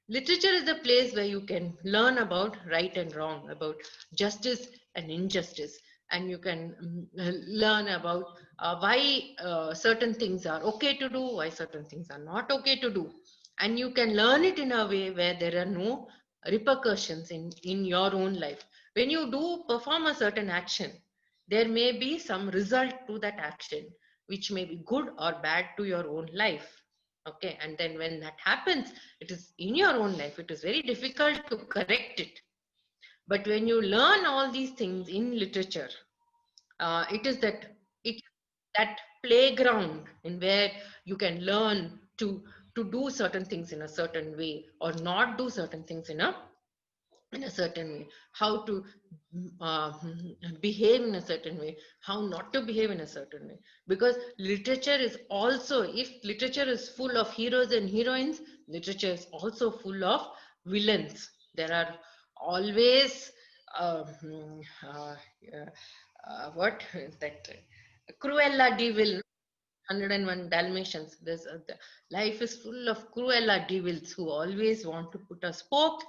Literature is a place where you can learn about right and wrong, about justice and injustice, and you can learn about why certain things are okay to do, why certain things are not okay to do. And you can learn it in a way where there are no repercussions in your own life. When you do perform a certain action, there may be some result to that action, which may be good or bad to your own life. Okay, and then when that happens, it is in your own life, it is very difficult to correct it. But when you learn all these things in literature, it is that playground in where you can learn to do certain things in a certain way, or not do certain things in a certain way, how to behave in a certain way, how not to behave in a certain way. Because literature is also, if literature is full of heroes and heroines, literature is also full of villains. There are always uh, what is that, Cruella de Vil, 101 Dalmatians. Life is full of Cruella de Vils who always want to put a spoke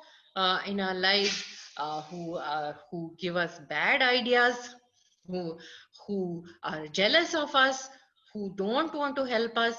in our lives, who give us bad ideas, who who are jealous of us, who don't want to help us.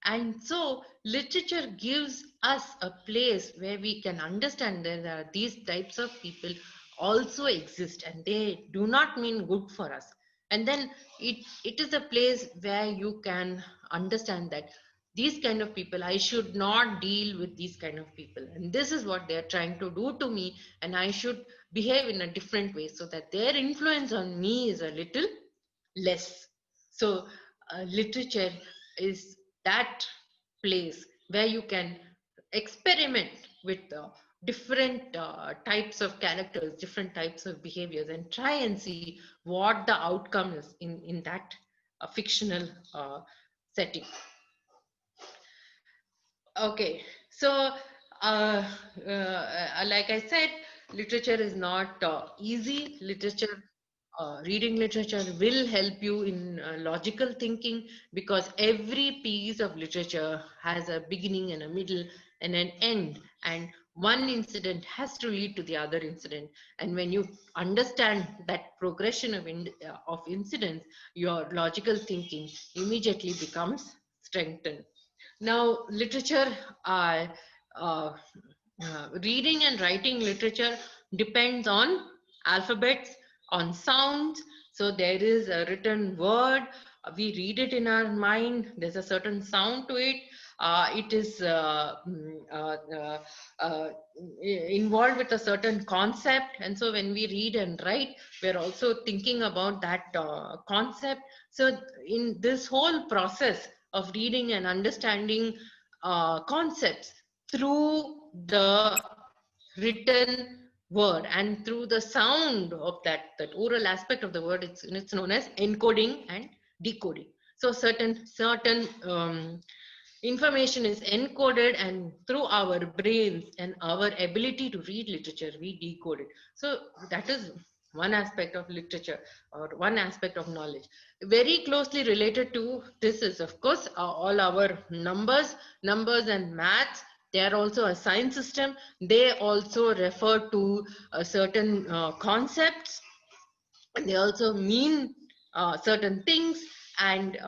And so literature gives us a place where we can understand that there are these types of people also exist, and they do not mean good for us. And then it is a place where you can understand that these kind of people, I should not deal with these kind of people, and this is what they are trying to do to me, and I should behave in a different way so that their influence on me is a little less. So literature is that place where you can experiment with different types of characters, different types of behaviors, and try and see what the outcome is in that fictional setting. Okay, so like I said, literature is not easy. Reading literature will help you in logical thinking, because every piece of literature has a beginning and a middle and an end, and one incident has to lead to the other incident. And when you understand that progression of incidents, your logical thinking immediately becomes strengthened. Now, literature, uh, reading and writing literature depends on alphabets, on sounds. So there is a written word, we read it in our mind, there's a certain sound to it. It is involved with a certain concept, and so when we read and write, we're also thinking about that concept. So in this whole process of reading and understanding concepts through the written word and through the sound of that oral aspect of the word, it's known as encoding and decoding. So certain information is encoded, and through our brains and our ability to read literature, we decode it. So that is one aspect of literature, or one aspect of knowledge. Very closely related to this is, of course, all our numbers and maths. They are also a science system. They also refer to certain concepts, and they also mean certain things. And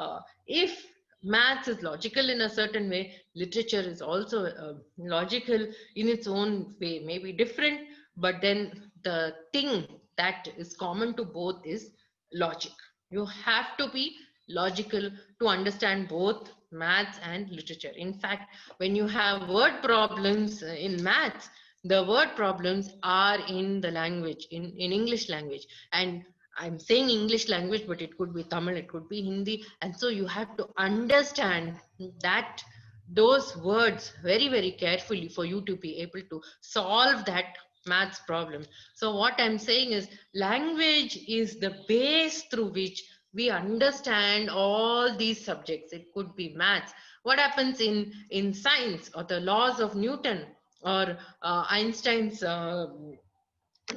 if maths is logical in a certain way, literature is also logical in its own way, maybe different, but then the thing that is common to both is logic. You have to be logical to understand both maths and literature. In fact, when you have word problems in maths, the word problems are in the language, in English language. And I'm saying English language, but it could be Tamil, it could be Hindi. And so you have to understand that those words very, very carefully for you to be able to solve that maths problem. So what I'm saying is, language is the base through which we understand all these subjects. It could be maths. What happens in science, or the laws of Newton, or Einstein's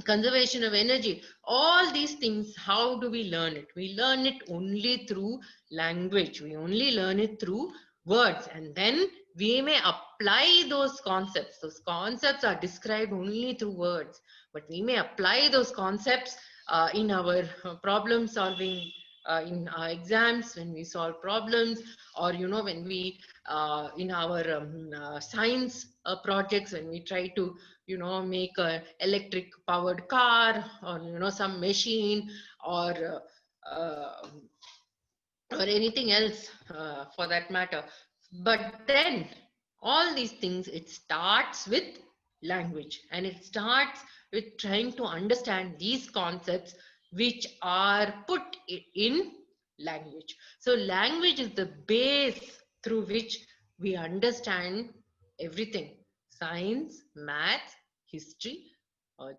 conservation of energy, all these things, how do we learn it? We learn it only through language. We only learn it through words, and then we may apply those concepts. Those concepts are described only through words, but we may apply those concepts in our problem solving, in our exams, when we solve problems, or when we in our science projects, when we try to make a electric powered car, or some machine, or uh, or anything else for that matter. But then all these things, it starts with language, and it starts with trying to understand these concepts which are put in language. So language is the base through which we understand everything: science, maths, history,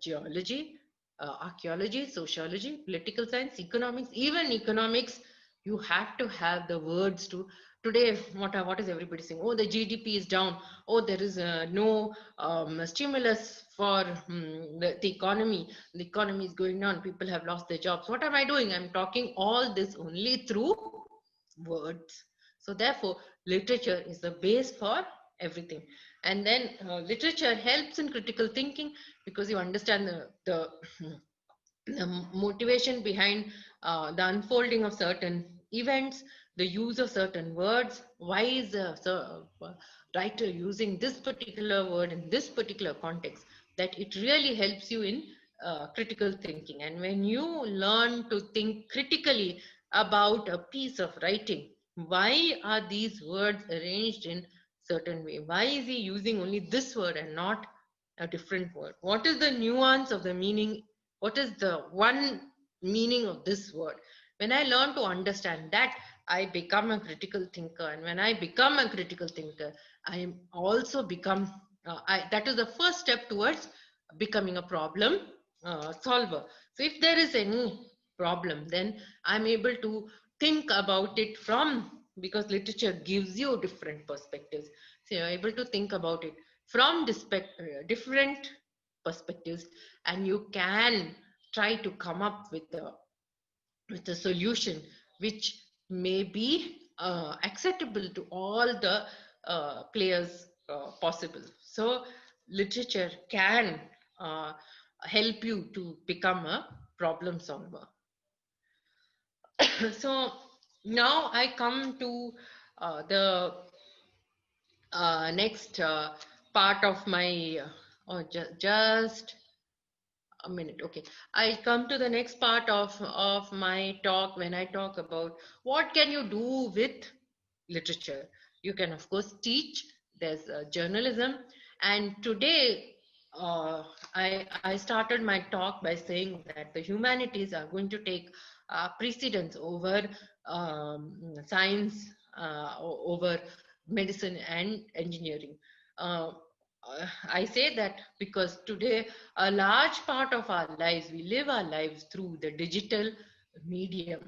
geology, archaeology, sociology, political science, economics. Even economics, you have to have the words to. Today, what is everybody saying? Oh, the GDP is down. Oh, there is no stimulus for the economy. The economy is going down. People have lost their jobs. What am I doing? I'm talking all this only through words. So therefore, literature is the base for everything. And then literature helps in critical thinking, because you understand the motivation behind the unfolding of certain events, the use of certain words. Why is the writer using this particular word in this particular context? That it really helps you in critical thinking. And when you learn to think critically about a piece of writing, why are these words arranged in certain way? Why is he using only this word and not a different word? What is the nuance of the meaning? What is the one meaning of this word? When I learn to understand that, I become a critical thinker. And when I become a critical thinker, I am also become, that is the first step towards becoming a problem solver. So if there is any problem, then I'm able to think about it from, because literature gives you different perspectives. So you're able to think about it from different perspectives, and you can try to come up with a solution which may be acceptable to all the players possible. So literature can uh, help you to become a problem solver. So now I come to the next part of my, just a minute. Okay, I come to the next part of my talk. When I talk about what can you do with literature, you can of course teach. There's journalism, and today I started my talk by saying that the humanities are going to take precedence over science, over medicine and engineering. uh, I say that because today a large part of our lives, we live our lives through the digital medium.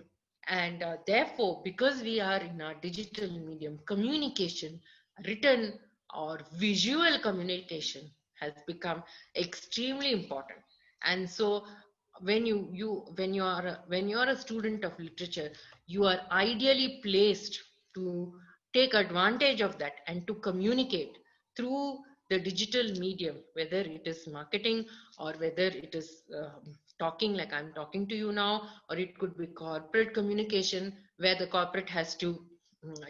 And therefore, because we are in a digital medium, communication, written or visual communication has become extremely important. And so when you are a student of literature, you are ideally placed to take advantage of that and to communicate through the digital medium, whether it is marketing or whether it is talking like I'm talking to you now, or it could be corporate communication where the corporate has to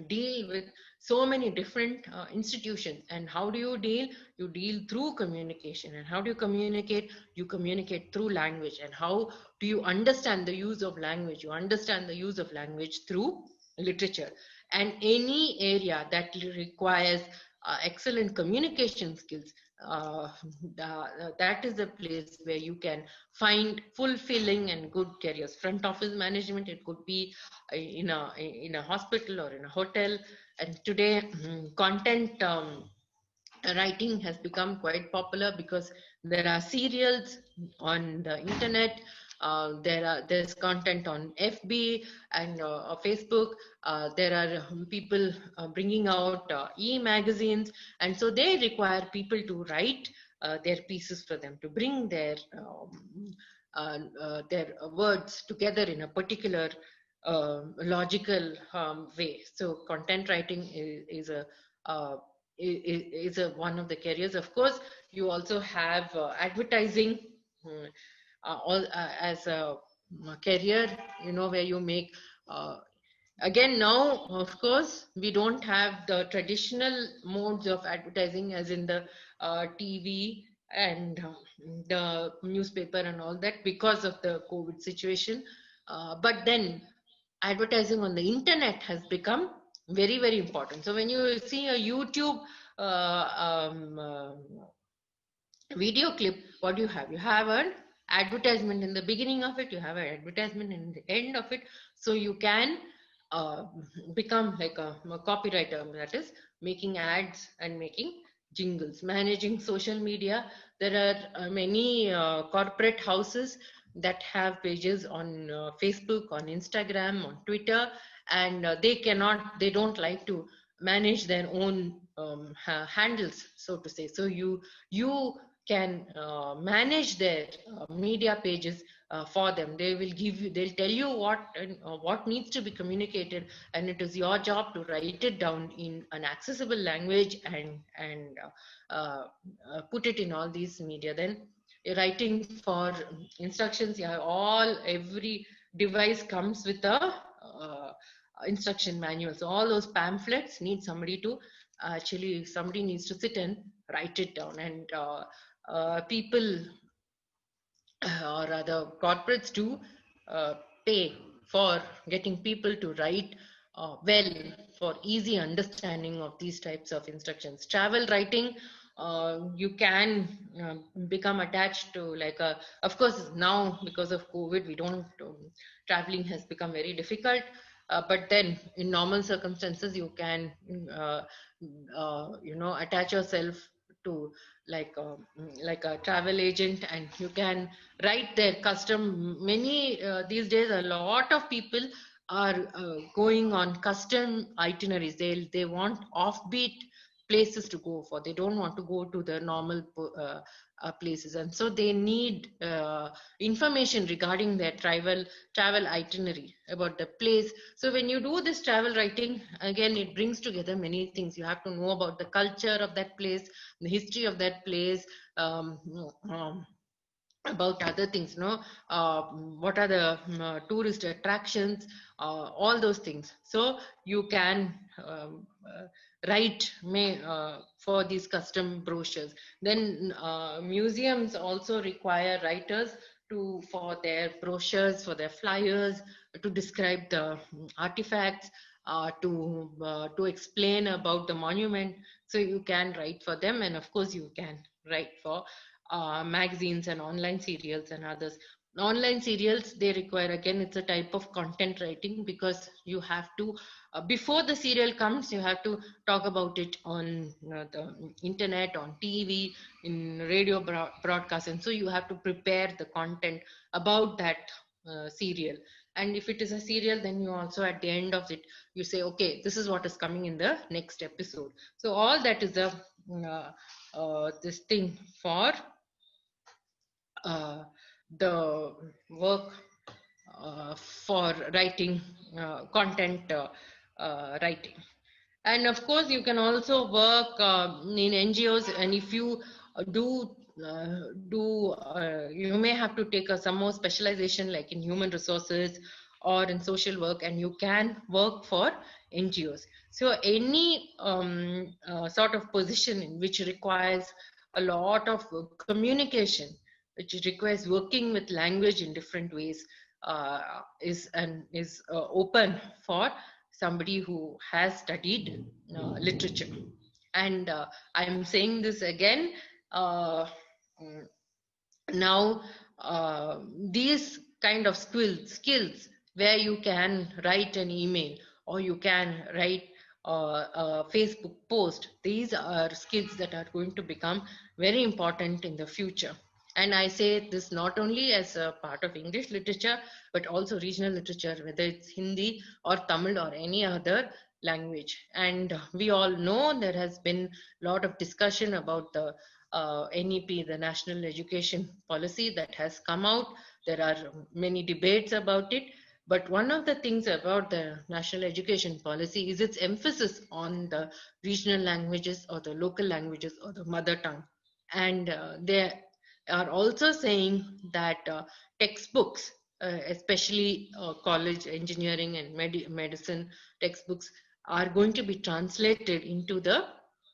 deal with so many different institutions. And how do you deal? You deal through communication. And how do you communicate? You communicate through language. And how do you understand the use of language? You understand the use of language through literature. And any area that requires excellent communication skills, that is a place where you can find fulfilling and good careers. Front office management, it could be in a hospital or in a hotel. And today content writing has become quite popular because there are serials on the internet. There's content on FB and Facebook. There are people bringing out e-magazines, and so they require people to write their pieces for them, to bring their words together in a particular logical way. So content writing uh, is one of the careers. Of course, you also have advertising as a career, where you make again, now of course we don't have the traditional modes of advertising as in the TV and the newspaper and all that, because of the COVID situation. But then advertising on the internet has become very, very important. So when you see a YouTube video clip, what do you have? You have an advertisement in the beginning of it, you have an advertisement in the end of it. So you can uh, become like a copywriter, that is making ads and making jingles, managing social media. There are many corporate houses that have pages on Facebook, on Instagram, on Twitter, and they don't like to manage their own handles, so to say. So you can manage their media pages for them. They'll tell you what needs to be communicated, and it is your job to write it down in an accessible language and put it in all these media. Then writing for instructions, every device comes with a instruction manual. So all those pamphlets need somebody to somebody needs to sit and write it down. And people or rather corporates do pay for getting people to write well, for easy understanding of these types of instructions. Travel writing, you can become attached to of course now because of COVID, we don't traveling has become very difficult. But then in normal circumstances, you can, attach yourself to like a travel agent, and you can write their custom. Many these days, a lot of people are going on custom itineraries. They want offbeat places to go for. They don't want to go to the normal places, and so they need information regarding their travel itinerary about the place. So when you do this travel writing, again, it brings together many things. You have to know about the culture of that place, the history of that place, about other things, what are the tourist attractions, all those things. So you can write for these custom brochures. Then museums also require writers for their brochures, for their flyers, to describe the artifacts, to explain about the monument. So you can write for them, and of course you can write for magazines and online serials and others. Online serials, they require, again, it's a type of content writing, because you have to, before the serial comes, you have to talk about it on the internet, on TV, in radio broadcast, and so you have to prepare the content about that serial. And if it is a serial, then you also, at the end of it, you say, okay, this is what is coming in the next episode. So all that is a this thing for the work for writing, content writing. And of course, you can also work in NGOs, and if you you may have to take some more specialization, like in human resources or in social work, and you can work for NGOs. So any sort of position in which requires a lot of communication, which requires working with language in different ways, is open for somebody who has studied literature. And I'm saying this again, now these kind of skills where you can write an email, or you can write a Facebook post, these are skills that are going to become very important in the future. And I say this not only as a part of English literature, but also regional literature, whether it's Hindi or Tamil or any other language. And we all know there has been a lot of discussion about the NEP, the National Education Policy that has come out. There are many debates about it. But one of the things about the National Education Policy is its emphasis on the regional languages, or the local languages, or the mother tongue. And they are also saying that textbooks, especially college engineering and medicine textbooks, are going to be translated into the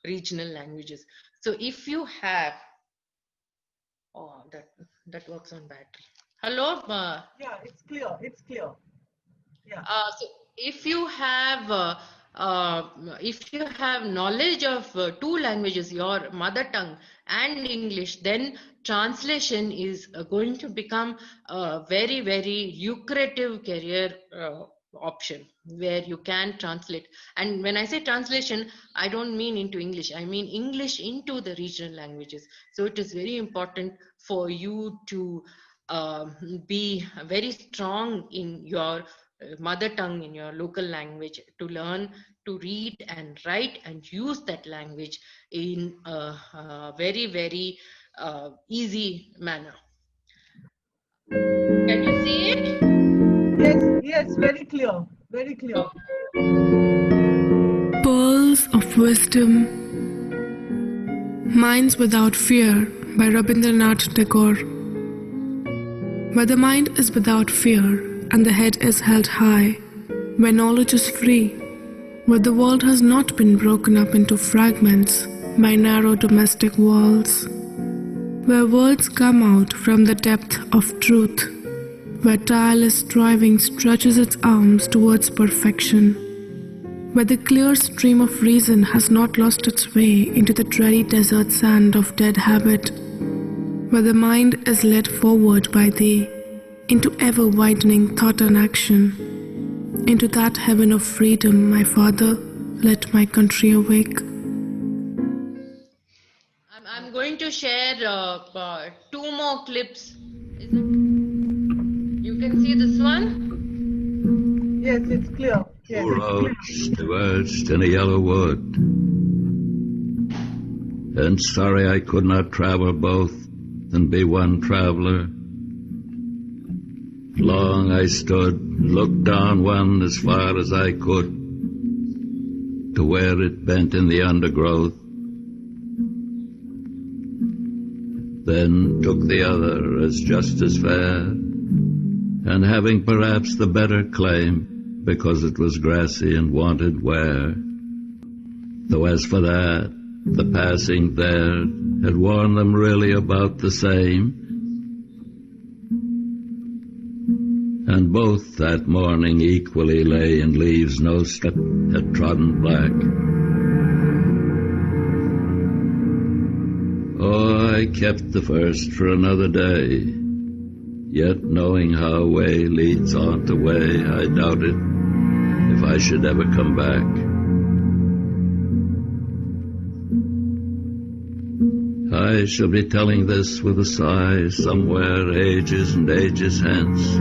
regional languages. So if you have, that works on battery. Hello? Yeah, it's clear. It's clear. Yeah. So if you have knowledge of two languages, your mother tongue and English, then translation is going to become a very, very lucrative career option, where you can translate. And when I say translation, I don't mean into English, I mean English into the regional languages. So it is very important for you to be very strong in your mother tongue, in your local language, to learn to read and write and use that language in a very, very easy manner. Can you see it? Yes, very clear, very clear. Pearls of Wisdom. Minds Without Fear by Rabindranath Tagore. Where the mind is without fear and the head is held high, where knowledge is free, where the world has not been broken up into fragments by narrow domestic walls, where words come out from the depth of truth, where tireless striving stretches its arms towards perfection, where the clear stream of reason has not lost its way into the dreary desert sand of dead habit, where the mind is led forward by thee into ever-widening thought and action, Into that heaven of freedom, my father, let my country awake. I'm going to share 2 more clips. You can see this one? Yes, it's clear. Yes. 2 roads diverged in a yellow wood, and sorry I could not travel both and be one traveler. Long I stood, looked down one as far as I could, to where it bent in the undergrowth, then took the other as just as fair, and having perhaps the better claim, because it was grassy and wanted wear. Though as for that, the passing there had worn them really about the same, and both that morning equally lay in leaves no step had trodden black. Oh, I kept the first for another day, yet knowing how way leads on to way, I doubted if I should ever come back. I shall be telling this with a sigh somewhere ages and ages hence.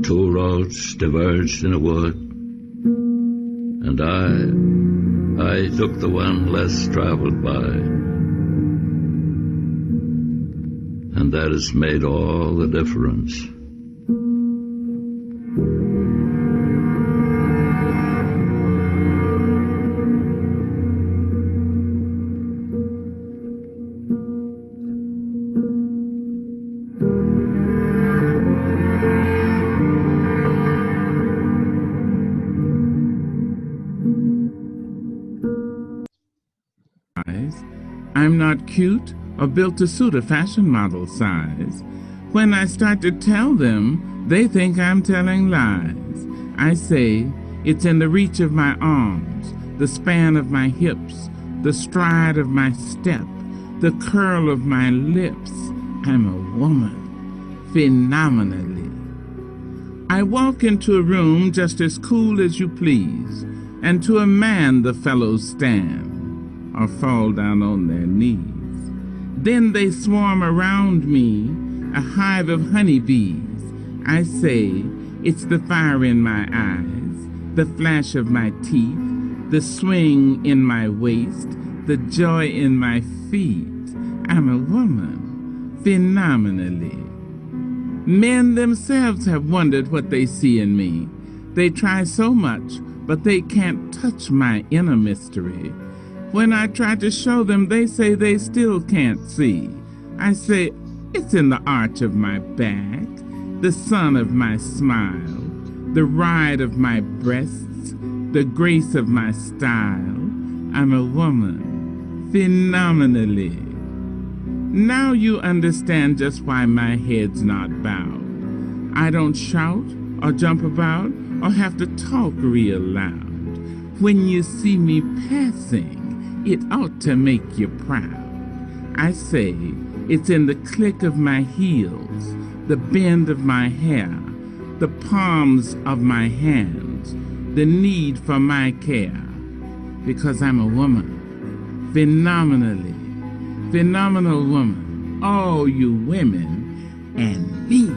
2 roads diverged in a wood, and I took the one less traveled by, and that has made all the difference. I'm not cute or built to suit a fashion model size. When I start to tell them, they think I'm telling lies. I say, it's in the reach of my arms, the span of my hips, the stride of my step, the curl of my lips. I'm a woman, phenomenally. I walk into a room just as cool as you please, and to a man the fellows stand or fall down on their knees. Then they swarm around me, a hive of honeybees. I say, it's the fire in my eyes, the flash of my teeth, the swing in my waist, the joy in my feet. I'm a woman, phenomenally. Men themselves have wondered what they see in me. They try so much, but they can't touch my inner mystery. When I try to show them, they say they still can't see. I say, it's in the arch of my back, the sun of my smile, the ride of my breasts, the grace of my style. I'm a woman, phenomenally. Now you understand just why my head's not bowed. I don't shout or jump about or have to talk real loud. When you see me passing, it ought to make you proud. I say, it's in the click of my heels, the bend of my hair, the palms of my hands, the need for my care. Because I'm a woman, phenomenally, phenomenal woman, all you women and me.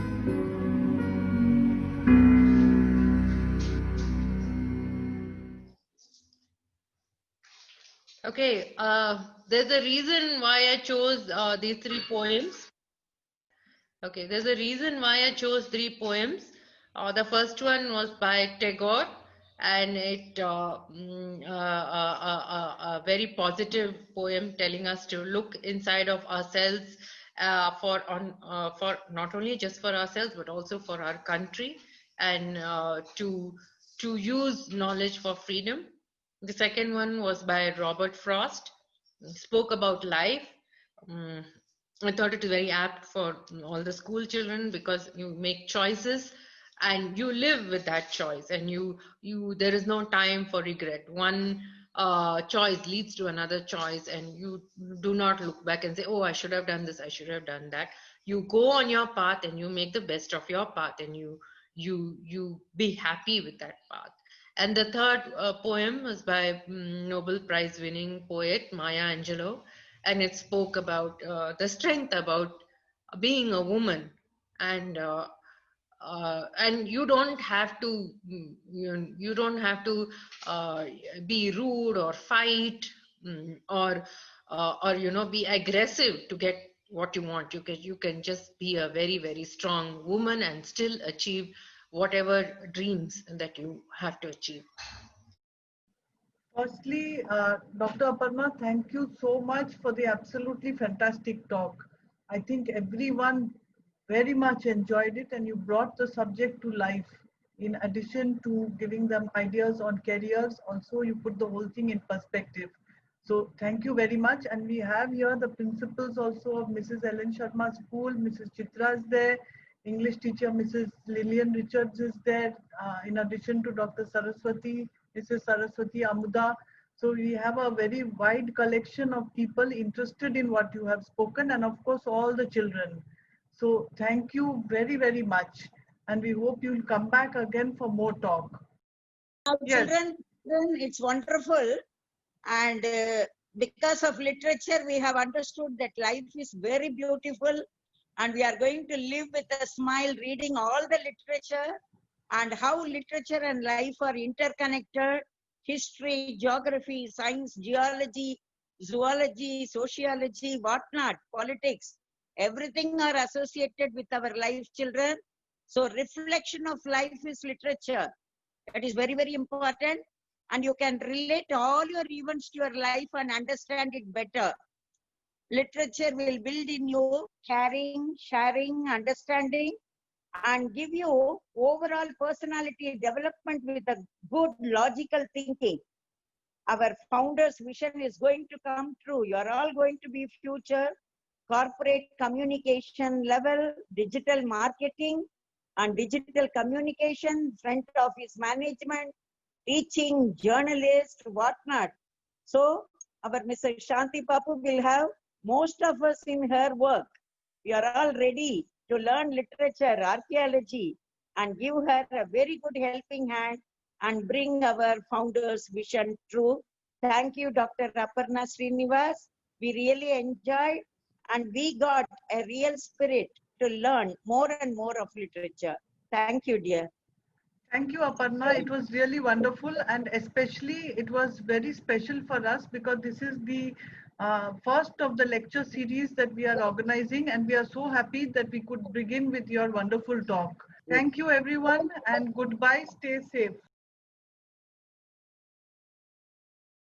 Okay, there's a reason why I chose these 3 poems. Okay, there's a reason why I chose 3 poems. The first one was by Tagore, and it a very positive poem telling us to look inside of ourselves for not only just for ourselves but also for our country, and to use knowledge for freedom. The second one was by Robert Frost. He spoke about life. I thought it was very apt for all the school children, because you make choices and you live with that choice, and you there is no time for regret. One choice leads to another choice, and you do not look back and say, oh, I should have done this, I should have done that. You go on your path and you make the best of your path, and you be happy with that path. And the third poem was by Nobel Prize winning poet Maya Angelou, and it spoke about the strength about being a woman. And you don't have to you don't have to be rude or fight, or be aggressive to get what you want. You can just be a very, very strong woman and still achieve whatever dreams that you have to achieve. Firstly, Dr. Aparna, thank you so much for the absolutely fantastic talk. I think everyone very much enjoyed it, and you brought the subject to life. In addition to giving them ideas on careers, also you put the whole thing in perspective. So thank you very much. And we have here the principals also of Mrs. Ellen Sharma School. Mrs. Chitra is there. English teacher Mrs. Lillian Richards is there, in addition to Dr. Saraswati, Mrs. Saraswati Amuda. So we have a very wide collection of people interested in what you have spoken, and of course all the children. So thank you very, very much. And we hope you'll come back again for more talk. Yes. Children, it's wonderful. And because of literature, we have understood that life is very beautiful. And we are going to live with a smile reading all the literature, and how literature and life are interconnected. History, geography, science, geology, zoology, sociology, whatnot, politics, everything are associated with our life, children. So reflection of life is literature. That is very, very important. And you can relate all your events to your life and understand it better. Literature will build in you caring, sharing, understanding, and give you overall personality development with a good logical thinking. Our founder's vision is going to come true. You are all going to be future corporate communication level, digital marketing and digital communication, front office management, teaching, journalist, whatnot. So our Mrs. Shanti Papu will have most of us in her work. We are all ready to learn literature, archaeology, and give her a very good helping hand and bring our founder's vision true. Thank you, Dr. Aparna Srinivas. We really enjoyed, and we got a real spirit to learn more and more of literature. Thank you, dear. Thank you, Aparna. It was really wonderful, and especially it was very special for us because this is the first of the lecture series that we are organizing, and we are so happy that we could begin with your wonderful talk. Thank you, everyone, and goodbye. Stay safe.